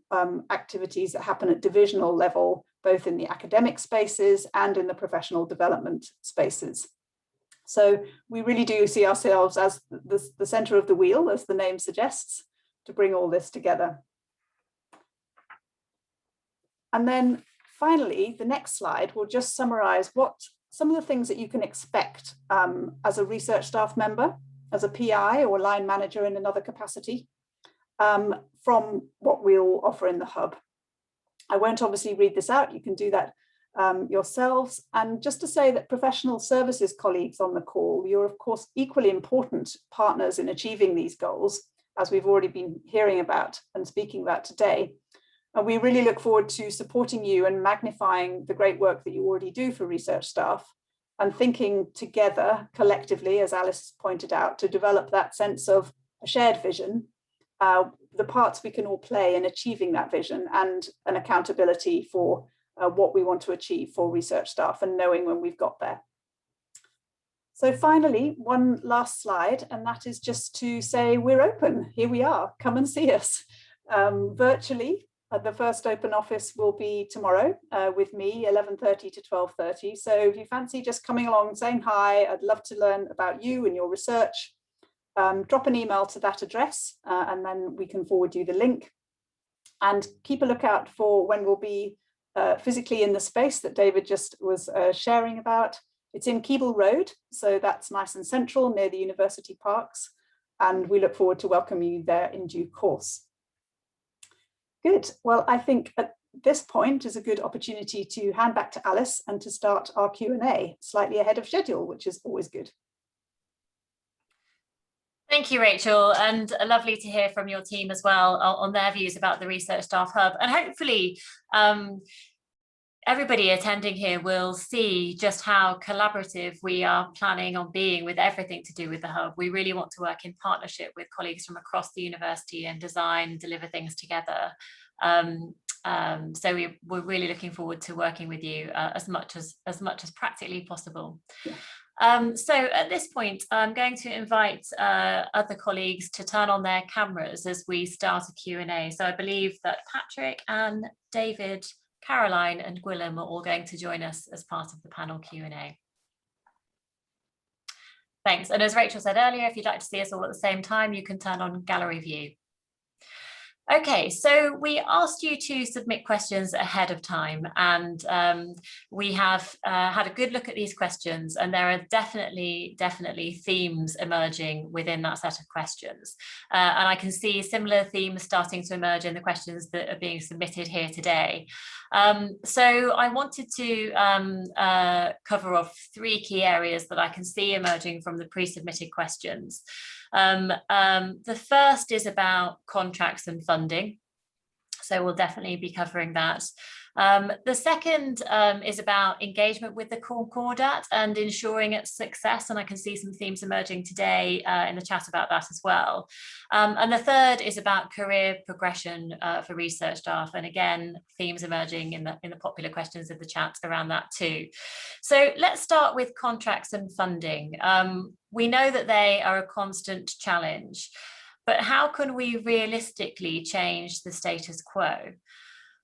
[SPEAKER 8] activities that happen at divisional level, both in the academic spaces and in the professional development spaces. So we really do see ourselves as the center of the wheel, as the name suggests, to bring all this together. And then finally, the next slide will just summarize what some of the things that you can expect as a research staff member, as a PI or line manager in another capacity, from what we'll offer in the hub. I won't obviously read this out, you can do that yourselves. And just to say that professional services colleagues on the call, you're of course equally important partners in achieving these goals, as we've already been hearing about and speaking about today. And we really look forward to supporting you and magnifying the great work that you already do for research staff, and thinking together collectively, as Alice pointed out, to develop that sense of a shared vision, the parts we can all play in achieving that vision, and an accountability for what we want to achieve for research staff, and knowing when we've got there. So finally, one last slide, and that is just to say we're open. Here we are, come and see us virtually. The first open office will be tomorrow with me, 11:30 to 12:30. So if you fancy just coming along and saying hi, I'd love to learn about you and your research. Drop an email to that address and then we can forward you the link. And keep a lookout for when we'll be physically in the space that David just was sharing about. It's in Keble Road, so that's nice and central near the university parks. And we look forward to welcoming you there in due course. Good. Well, I think at this point is a good opportunity to hand back to Alice and to start our Q&A, slightly ahead of schedule, which is always good.
[SPEAKER 6] Thank you, Rachel, and lovely to hear from your team as well on their views about the Research Staff Hub. And hopefully everybody attending here will see just how collaborative we are planning on being with everything to do with the Hub. We really want to work in partnership with colleagues from across the university and design and deliver things together. So we're really looking forward to working with you as much as practically possible. So at this point, I'm going to invite other colleagues to turn on their cameras as we start a Q&A. So I believe that Patrick and David, Caroline and Gwilym are all going to join us as part of the panel Q&A. Thanks. And as Rachel said earlier, if you'd like to see us all at the same time, you can turn on gallery view. Okay, so we asked you to submit questions ahead of time, and we have had a good look at these questions, and there are definitely themes emerging within that set of questions. And I can see similar themes starting to emerge in the questions that are being submitted here today. So I wanted to cover off three key areas that I can see emerging from the pre-submitted questions. The first is about contracts and funding, so we'll definitely be covering that. The second is about engagement with the Concordat and ensuring its success, and I can see some themes emerging today in the chat about that as well. And the third is about career progression for research staff, and again, themes emerging in the popular questions of the chat around that too. So let's start with contracts and funding. We know that they are a constant challenge, but how can we realistically change the status quo?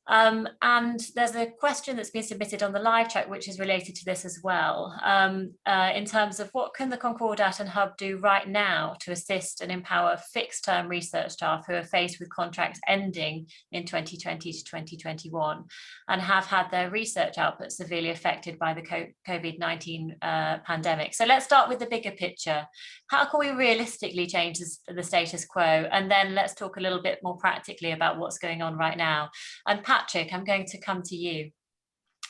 [SPEAKER 6] And there's a question that's been submitted on the live chat which is related to this as well, in terms of what can the Concordat and Hub do right now to assist and empower fixed-term research staff who are faced with contracts ending in 2020 to 2021 and have had their research output severely affected by the COVID-19 pandemic. So let's start with the bigger picture. How can we realistically change the status quo? And then let's talk a little bit more practically about what's going on right now. And Patrick, I'm going to come to you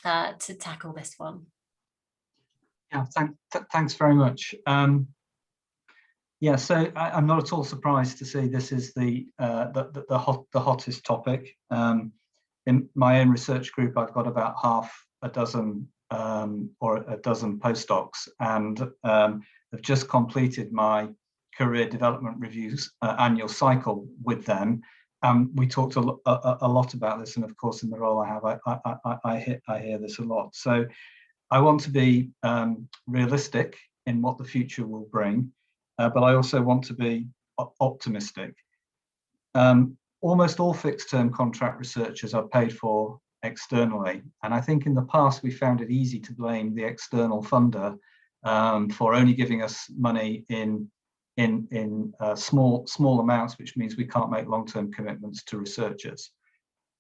[SPEAKER 6] to tackle this one.
[SPEAKER 1] Yeah, thanks very much. Yeah, so I'm not at all surprised to see this is the hottest topic. In my own research group, I've got about half a dozen or a dozen postdocs, and have just completed my career development reviews annual cycle with them. We talked a lot about this, and of course, in the role I have, I hear this a lot. So I want to be realistic in what the future will bring, but I also want to be optimistic. Almost all fixed-term contract researchers are paid for externally, and I think in the past we found it easy to blame the external funder for only giving us money in small amounts, which means we can't make long-term commitments to researchers.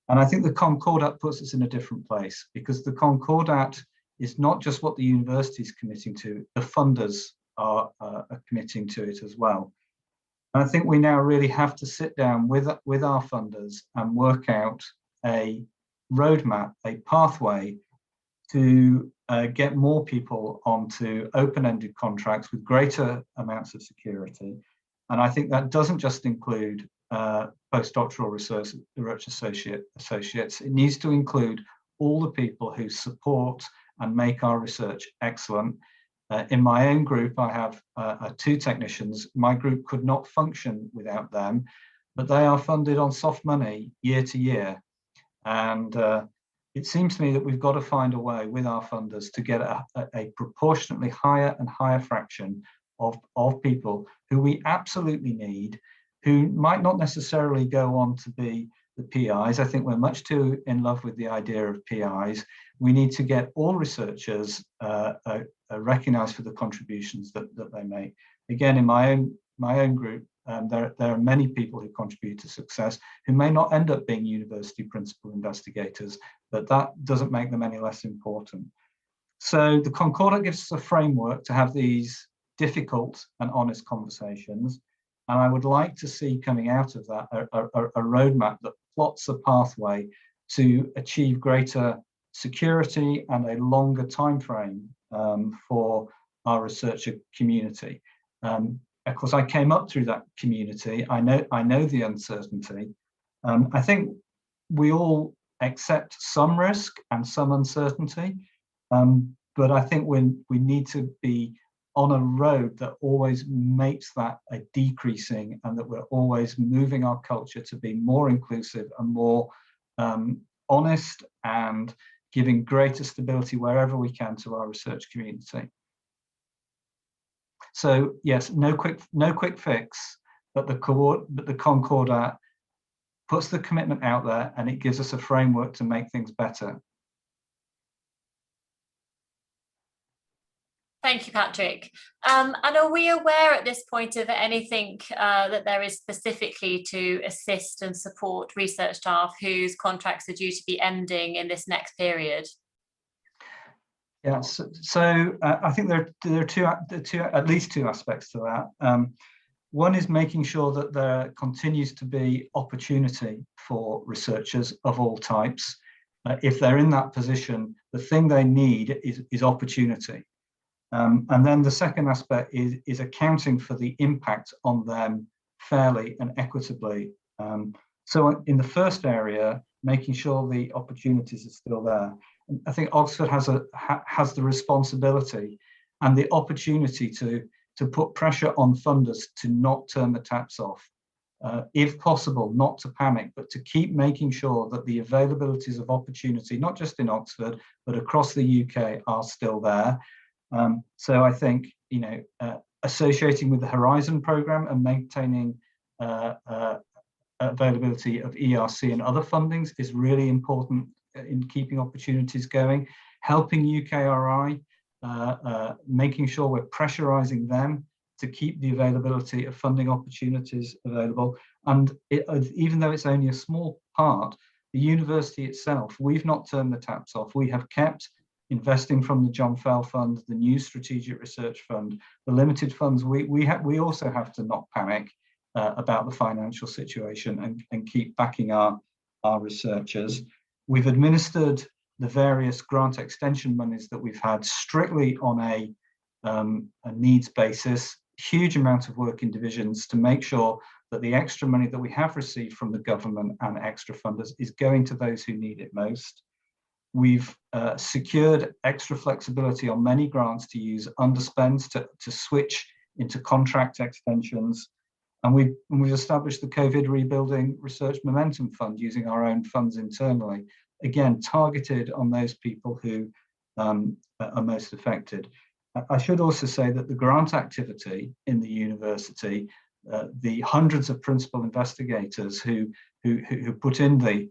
[SPEAKER 1] And I think the Concordat puts us in a different place, because the Concordat is not just what the university is committing to, the funders are committing to it as well. And I think we now really have to sit down with our funders and work out a roadmap, a pathway to get more people onto open-ended contracts with greater amounts of security. And I think that doesn't just include postdoctoral research associates. It needs to include all the people who support and make our research excellent. In my own group, I have 2 technicians. My group could not function without them, but they are funded on soft money year to year. And it seems to me that we've got to find a way with our funders to get a proportionately higher and higher fraction of people who we absolutely need, who might not necessarily go on to be the PIs. I think we're much too in love with the idea of PIs. We need to get all researchers recognized for the contributions that they make. Again, in my own group, there are many people who contribute to success who may not end up being university principal investigators, but that doesn't make them any less important. So the Concordat gives us a framework to have these difficult and honest conversations. And I would like to see coming out of that a roadmap that plots a pathway to achieve greater security and a longer time frame for our researcher community. Of course, I came up through that community. I know the uncertainty. I think we all accept some risk and some uncertainty, but I think we need to be on a road that always makes that a decreasing, and that we're always moving our culture to be more inclusive and more honest, and giving greater stability wherever we can to our research community. So yes, no quick fix, but the Concordat puts the commitment out there, and it gives us a framework to make things better.
[SPEAKER 6] Thank you, Patrick. And are we aware at this point of anything that there is specifically to assist and support research staff whose contracts are due to be ending in this next period?
[SPEAKER 1] Yes, so I think there are at least two aspects to that. One is making sure that there continues to be opportunity for researchers of all types. If they're in that position, the thing they need is opportunity. And then the second aspect is accounting for the impact on them fairly and equitably. So in the first area, making sure the opportunities are still there. I think Oxford has the responsibility and the opportunity to put pressure on funders to not turn the taps off. If possible, not to panic, but to keep making sure that the availabilities of opportunity, not just in Oxford, but across the UK, are still there. So I think, associating with the Horizon programme and maintaining availability of ERC and other fundings is really important in keeping opportunities going. Helping UKRI, making sure we're pressurising them to keep the availability of funding opportunities available. And even though it's only a small part, the university itself, we've not turned the taps off. We have kept investing from the John Fell Fund, the new Strategic Research Fund, the limited funds. We also have to not panic about the financial situation and keep backing our researchers. We've administered the various grant extension monies that we've had strictly on a needs basis. Huge amount of work in divisions to make sure that the extra money that we have received from the government and extra funders is going to those who need it most. We've secured extra flexibility on many grants to use underspends to switch into contract extensions. And we've established the COVID Rebuilding Research Momentum Fund using our own funds internally, again, targeted on those people who are most affected. I should also say that the grant activity in the university, the hundreds of principal investigators who put in the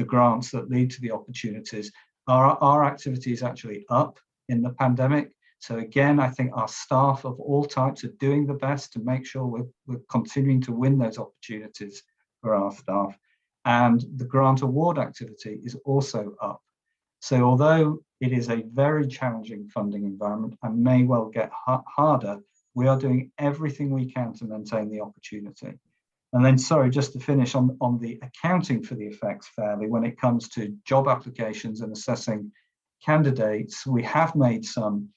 [SPEAKER 1] grants that lead to the opportunities, our activity is actually up in the pandemic. So again, I think our staff of all types are doing the best to make sure we're continuing to win those opportunities for our staff. And the grant award activity is also up. So although it is a very challenging funding environment and may well get harder, we are doing everything we can to maintain the opportunity. And then, sorry, just to finish on the accounting for the effects fairly, when it comes to job applications and assessing candidates, we have made some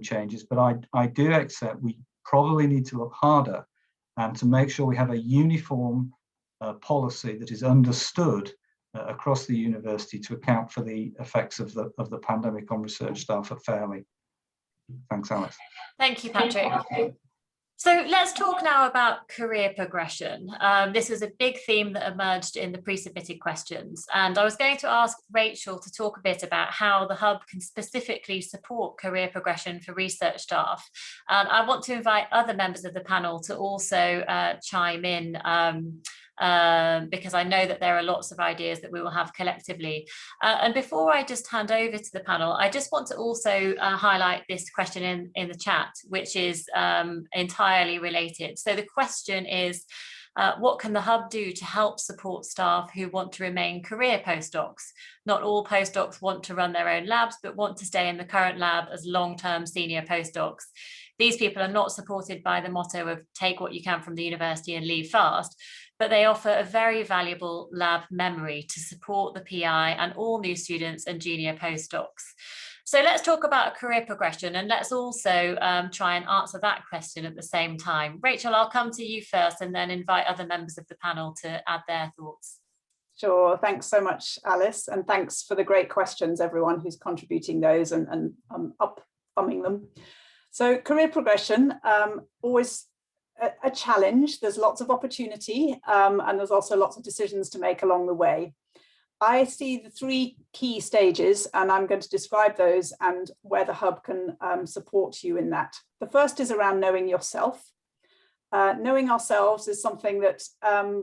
[SPEAKER 1] changes, but I do accept we probably need to look harder and to make sure we have a uniform policy that is understood across the university to account for the effects of the pandemic on research staff at Fairley. Thanks, Alice.
[SPEAKER 6] Thank you, Patrick. So let's talk now about career progression. This was a big theme that emerged in the pre-submitted questions. And I was going to ask Rachel to talk a bit about how the Hub can specifically support career progression for research staff. And I want to invite other members of the panel to also chime in because I know that there are lots of ideas that we will have collectively. And before I just hand over to the panel, I just want to also highlight this question in the chat, which is entirely related. So the question is, what can the Hub do to help support staff who want to remain career postdocs? Not all postdocs want to run their own labs, but want to stay in the current lab as long-term senior postdocs. These people are not supported by the motto of take what you can from the university and leave fast, but they offer a very valuable lab memory to support the PI and all new students and junior postdocs. So let's talk about career progression, and let's also try and answer that question at the same time. Rachel, I'll come to you first and then invite other members of the panel to add their thoughts.
[SPEAKER 8] Sure, thanks so much, Alice, and thanks for the great questions, everyone who's contributing those and up-thumbing them. So career progression, always a challenge. There's lots of opportunity and there's also lots of decisions to make along the way. I see the three key stages, and I'm going to describe those and where the Hub can support you in that. The first is around knowing yourself. Knowing ourselves is something that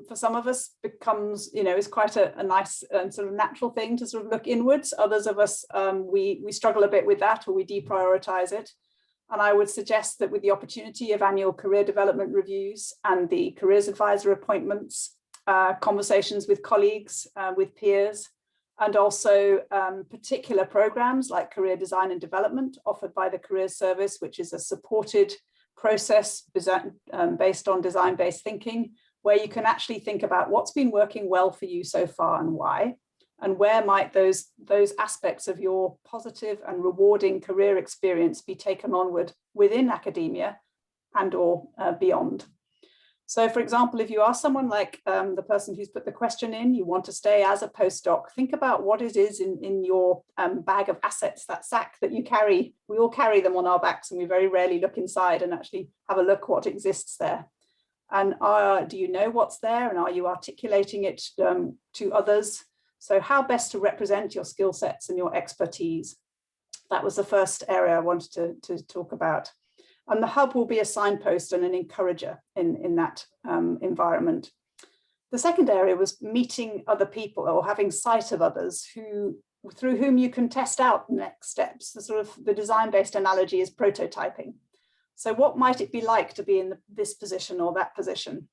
[SPEAKER 8] for some of us becomes, is quite a nice and sort of natural thing to sort of look inwards. Others of us, we struggle a bit with that, or we deprioritize it. And I would suggest that with the opportunity of annual career development reviews and the careers advisor appointments, conversations with colleagues, with peers, and also particular programs like career design and development offered by the Careers Service, which is a supported process based on design-based thinking, where you can actually think about what's been working well for you so far and why, and where might those aspects of your positive and rewarding career experience be taken onward within academia and or beyond. So for example, if you are someone like the person who's put the question in, you want to stay as a postdoc, think about what it is in your bag of assets, that sack that you carry. We all carry them on our backs and we very rarely look inside and actually have a look what exists there. And do you know what's there, and are you articulating it to others? So how best to represent your skill sets and your expertise? That was the first area I wanted to talk about. And the Hub will be a signpost and an encourager in that environment. The second area was meeting other people or having sight of others through whom you can test out next steps. The design-based analogy is prototyping. So what might it be like to be in this position or that position?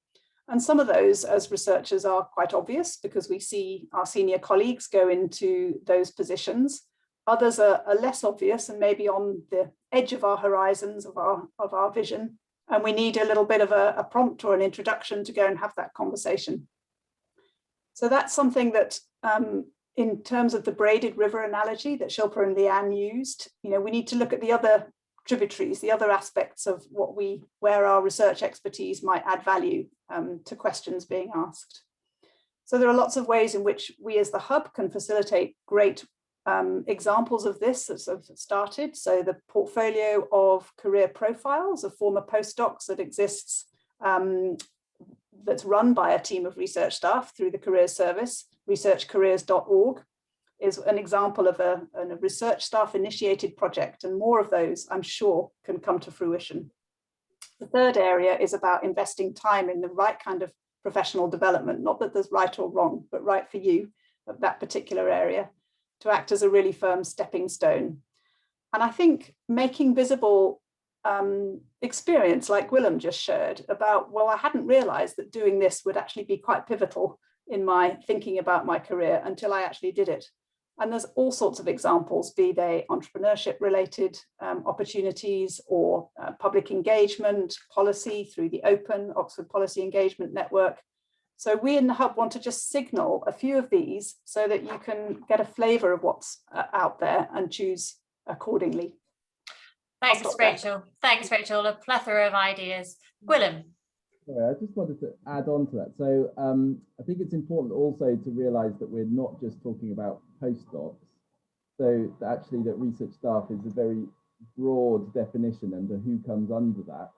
[SPEAKER 8] And some of those as researchers are quite obvious because we see our senior colleagues go into those positions. Others are less obvious and maybe on the edge of our horizons of our vision. And we need a little bit of a prompt or an introduction to go and have that conversation. So that's something that in terms of the braided river analogy that Shilpa and Leanne used, we need to look at the other tributaries, the other aspects of where our research expertise might add value to questions being asked. So there are lots of ways in which we as the Hub can facilitate great examples of this that have started. So the portfolio of career profiles of former postdocs that exists, that's run by a team of research staff through the Careers Service, researchcareers.org, is an example of a research staff initiated project, and more of those I'm sure can come to fruition. The third area is about investing time in the right kind of professional development, not that there's right or wrong, but right for you of that particular area, to act as a really firm stepping stone. And I think making visible experience like Willem just shared about, well, I hadn't realized that doing this would actually be quite pivotal in my thinking about my career until I actually did it. And there's all sorts of examples, be they entrepreneurship related opportunities or public engagement, policy through the Open Oxford Policy Engagement Network. So we in the Hub want to just signal a few of these so that you can get a flavour of what's out there and choose accordingly.
[SPEAKER 6] Thanks, Rachel. Thanks, Rachel. A plethora of ideas. Gwilym.
[SPEAKER 12] Sorry, I just wanted to add on to that. So I think it's important also to realise that we're not just talking about postdocs. So actually that research staff is a very broad definition under who comes under that.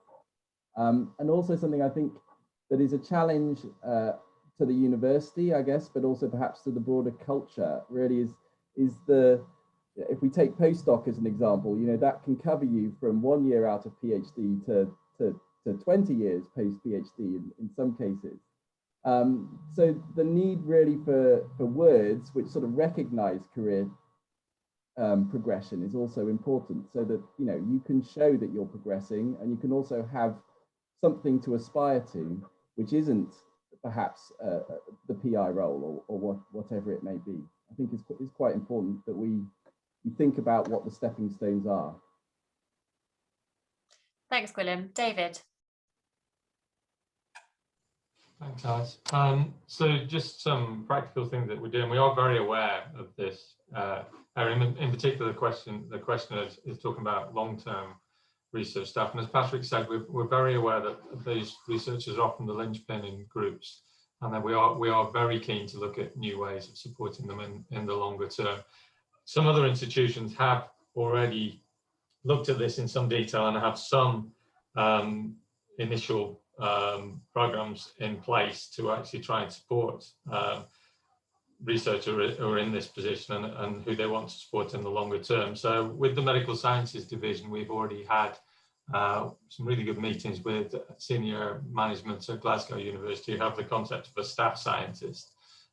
[SPEAKER 12] And also something I think that is a challenge to the university, I guess, but also perhaps to the broader culture really is the, if we take postdoc as an example, you know, that can cover you from 1 year out of PhD to 20 years post PhD in some cases. So the need really for words which sort of recognize career progression is also important, so that, you know, you can show that you're progressing and you can also have something to aspire to, which isn't perhaps the PI role or whatever it may be. I think it's quite important that we think about what the stepping stones are.
[SPEAKER 6] Thanks, Gwilym. David.
[SPEAKER 7] Thanks, Alice. So just some practical things that we're doing. We are very aware of this area. In particular, the questioner is talking about long-term research staff. And as Patrick said, we're very aware that these researchers are often the linchpin in groups, and that we are very keen to look at new ways of supporting them in the longer term. Some other institutions have already looked at this in some detail and have some initial programs in place to actually try and support research who are in this position and who they want to support in the longer term. So with the Medical Sciences Division, we've already had some really good meetings with senior management at Glasgow University who have the concept of a staff scientist.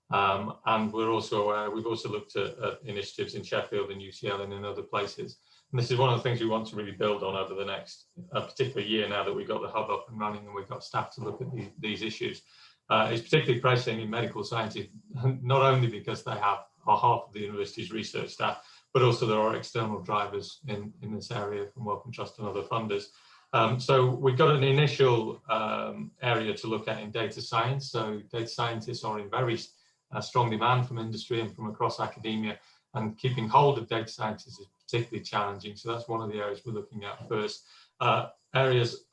[SPEAKER 7] And we're also aware, we've also looked at initiatives in Sheffield and UCL and in other places. And this is one of the things we want to really build on over the next particular year, now that we've got the hub up and running and we've got staff to look at these issues. It's particularly pressing in medical sciences, not only because they are half of the university's research staff, but also there are external drivers in this area from Wellcome Trust and other funders. So we've got an initial area to look at in data science. So data scientists are in very strong demand from industry and from across academia, and keeping hold of data scientists is particularly challenging. So that's one of the areas we're looking at first. Other areas,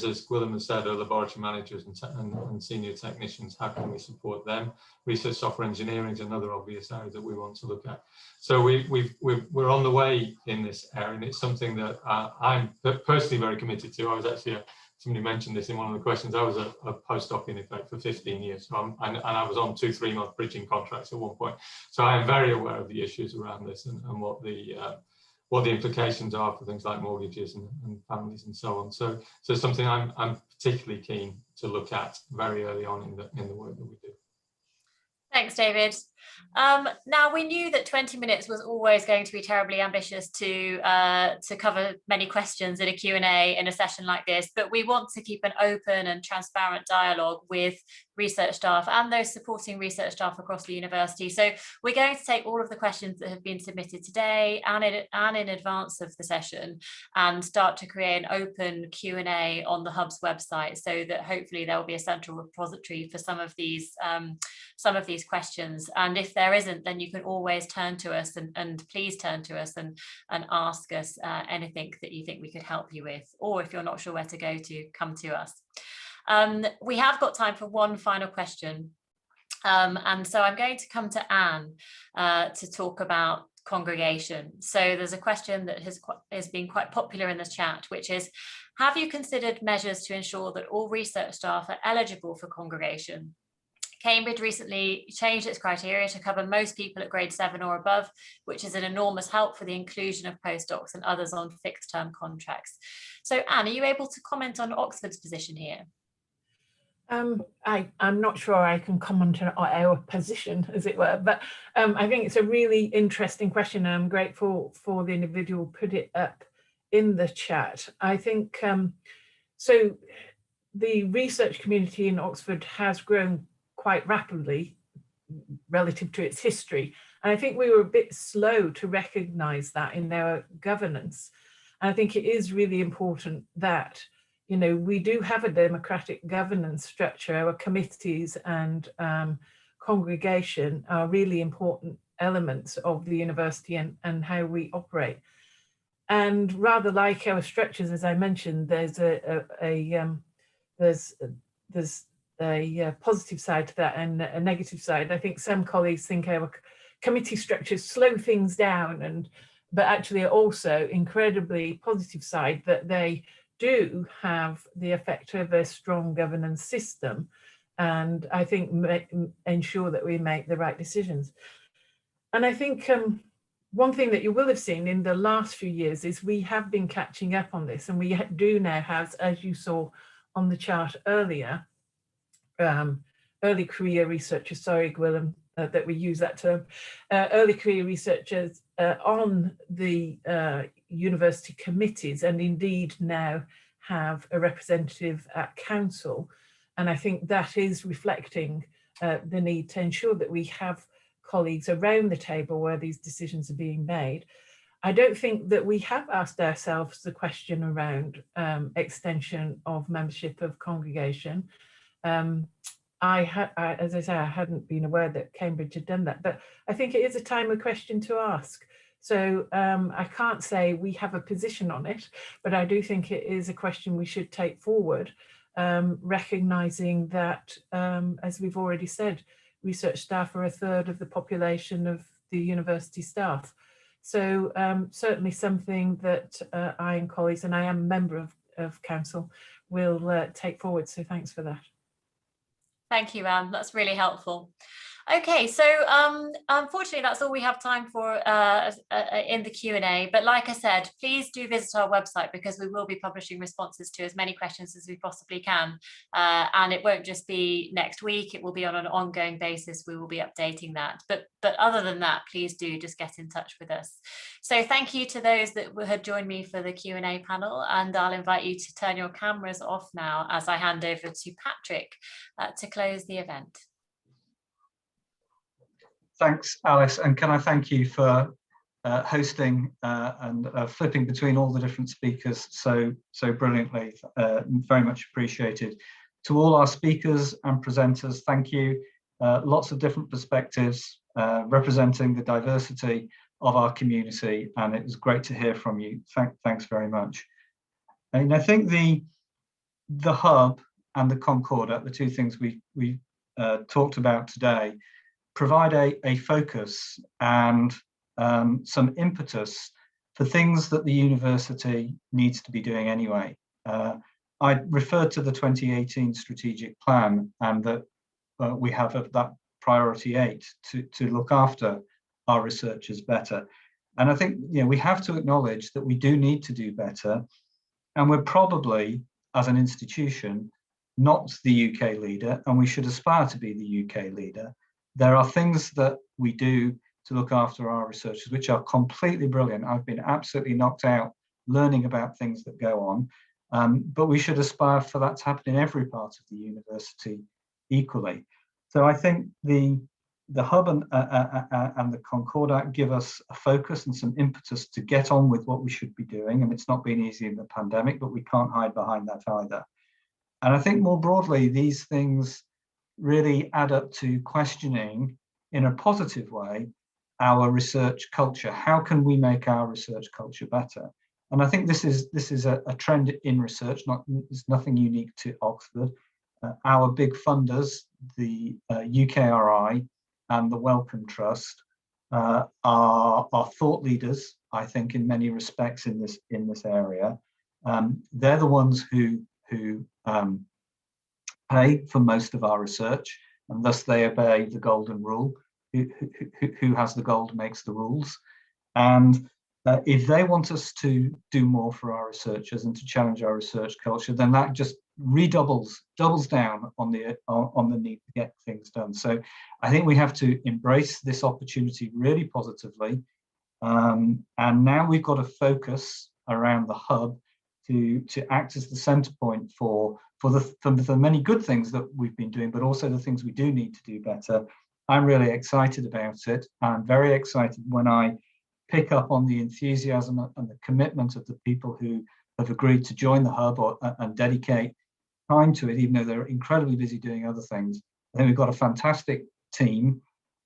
[SPEAKER 7] as Gwilym has said, are laboratory managers and senior technicians. How can we support them? Research software engineering is another obvious area that we want to look at. So we're on the way in this area, and it's something that I'm personally very committed to. I was actually somebody mentioned this in one of the questions. I was a postdoc in effect for 15 years, so and I was on 2-3 month bridging contracts at one point. So I am very aware of the issues around this and what the implications are for things like mortgages and families and so on. So something I'm particularly keen to look at very early on in the work that we do.
[SPEAKER 6] Thanks, David. Now, we knew that 20 minutes was always going to be terribly ambitious to cover many questions in a Q&A in a session like this, but we want to keep an open and transparent dialogue with research staff and those supporting research staff across the university. So we're going to take all of the questions that have been submitted today and in advance of the session and start to create an open Q&A on the Hub's website, so that hopefully there will be a central repository for some of these questions. And if there isn't, then you can always turn to us and please turn to us and ask us anything that you think we could help you with, or if you're not sure where to go to, come to us. We have got time for one final question. And so I'm going to come to Anne to talk about congregation. So there's a question that has been quite popular in the chat, which is, have you considered measures to ensure that all research staff are eligible for congregation? Cambridge recently changed its criteria to cover most people at grade 7 or above, which is an enormous help for the inclusion of postdocs and others on fixed term contracts. So Anne, are you able to comment on Oxford's position here?
[SPEAKER 3] I'm not sure I can comment on our position, as it were, but I think it's a really interesting question, and I'm grateful for the individual who put it up in the chat. I think, so the research community in Oxford has grown quite rapidly relative to its history, And I think we were a bit slow to recognise that in our governance. And I think it is really important that, you know, we do have a democratic governance structure. Our committees and congregation are really important elements of the university and how we operate. And rather like our structures, as I mentioned, there's a positive side to that and a negative side. I think some colleagues think our committee structures slow things down, but actually also incredibly positive side that they do have the effect of a strong governance system, and I think ensure that we make the right decisions. And I think one thing that you will have seen in the last few years is we have been catching up on this, and we do now have, as you saw on the chart earlier, early career researchers, sorry, Gwilym, that we use that term, early career researchers on the university committees, and indeed now have a representative at council. And I think that is reflecting the need to ensure that we have colleagues around the table where these decisions are being made. I don't think that we have asked ourselves the question around extension of membership of congregation. As I say, I hadn't been aware that Cambridge had done that, but I think it is a timely question to ask. So I can't say we have a position on it, but I do think it is a question we should take forward, recognising that, as we've already said, research staff are a third of the population of the university staff. So certainly something that I and colleagues, and I am a member of council, will take forward. So thanks for that.
[SPEAKER 6] Thank you, Anne. That's really helpful. Okay, so unfortunately, that's all we have time for in the Q&A. But like I said, please do visit our website, because we will be publishing responses to as many questions as we possibly can. And it won't just be next week, it will be on an ongoing basis. We will be updating that. But other than that, please do just get in touch with us. So thank you to those that had joined me for the Q&A panel. And I'll invite you to turn your cameras off now as I hand over to Patrick to close the event.
[SPEAKER 1] Thanks, Alice, and can I thank you for hosting and flipping between all the different speakers so brilliantly. Very much appreciated. To all our speakers and presenters, thank you. Lots of different perspectives representing the diversity of our community, and it was great to hear from you. Thanks very much. And I think the hub and the Concordat, the two things we talked about today, provide a focus and some impetus for things that the university needs to be doing anyway. I referred to the 2018 strategic plan, and that we have that priority 8 to look after our researchers better. And I think, you know, we have to acknowledge that we do need to do better, and we're probably, as an institution, not the UK leader, and we should aspire to be the UK leader. There are things that we do to look after our researchers which are completely brilliant. I've been absolutely knocked out learning about things that go on, but we should aspire for that to happen in every part of the university equally. So I think the hub and the Concordat give us a focus and some impetus to get on with what we should be doing, and it's not been easy in the pandemic, but we can't hide behind that either. And I think more broadly, these things really add up to questioning in a positive way our research culture. How can we make our research culture better? And I think this is a trend in research. It's nothing unique to Oxford. Our big funders, the UKRI and the Wellcome Trust, are thought leaders, I think, in many respects in this area. They're the ones who pay for most of our research, and thus they obey the golden rule. Who has the gold makes the rules. And if they want us to do more for our researchers and to challenge our research culture, then that just doubles down on the need to get things done. So I think we have to embrace this opportunity really positively. And now we've got a focus around the hub to act as the center point for the many good things that we've been doing, but also the things we do need to do better. I'm really excited about it. I'm very excited when I pick up on the enthusiasm and the commitment of the people who have agreed to join the hub and dedicate time to it, even though they're incredibly busy doing other things. I think we've got a fantastic team,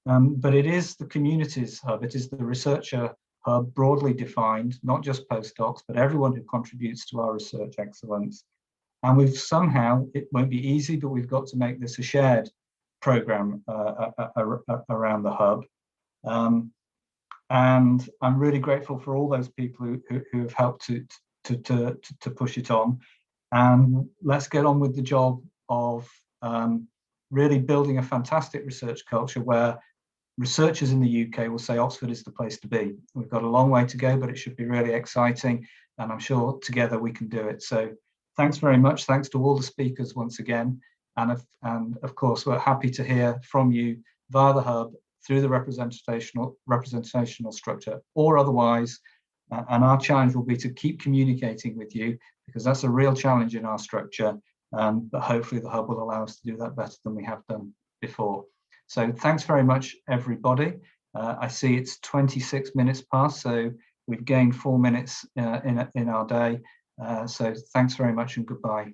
[SPEAKER 1] but it is the communities hub. It is the researcher hub, broadly defined, not just postdocs, but everyone who contributes to our research excellence. And we've somehow, it won't be easy, but we've got to make this a shared program around the hub. And I'm really grateful for all those people who have helped to push it on. And let's get on with the job of really building a fantastic research culture where researchers in the UK will say Oxford is the place to be. We've got a long way to go, but it should be really exciting. And I'm sure together we can do it. So thanks very much. Thanks to all the speakers once again. And of course, we're happy to hear from you via the hub, through the representational structure or otherwise. And our challenge will be to keep communicating with you, because that's a real challenge in our structure. But hopefully the hub will allow us to do that better than we have done before. So thanks very much, everybody. I see it's 26 minutes past, so we've gained 4 minutes in our day. So thanks very much and goodbye.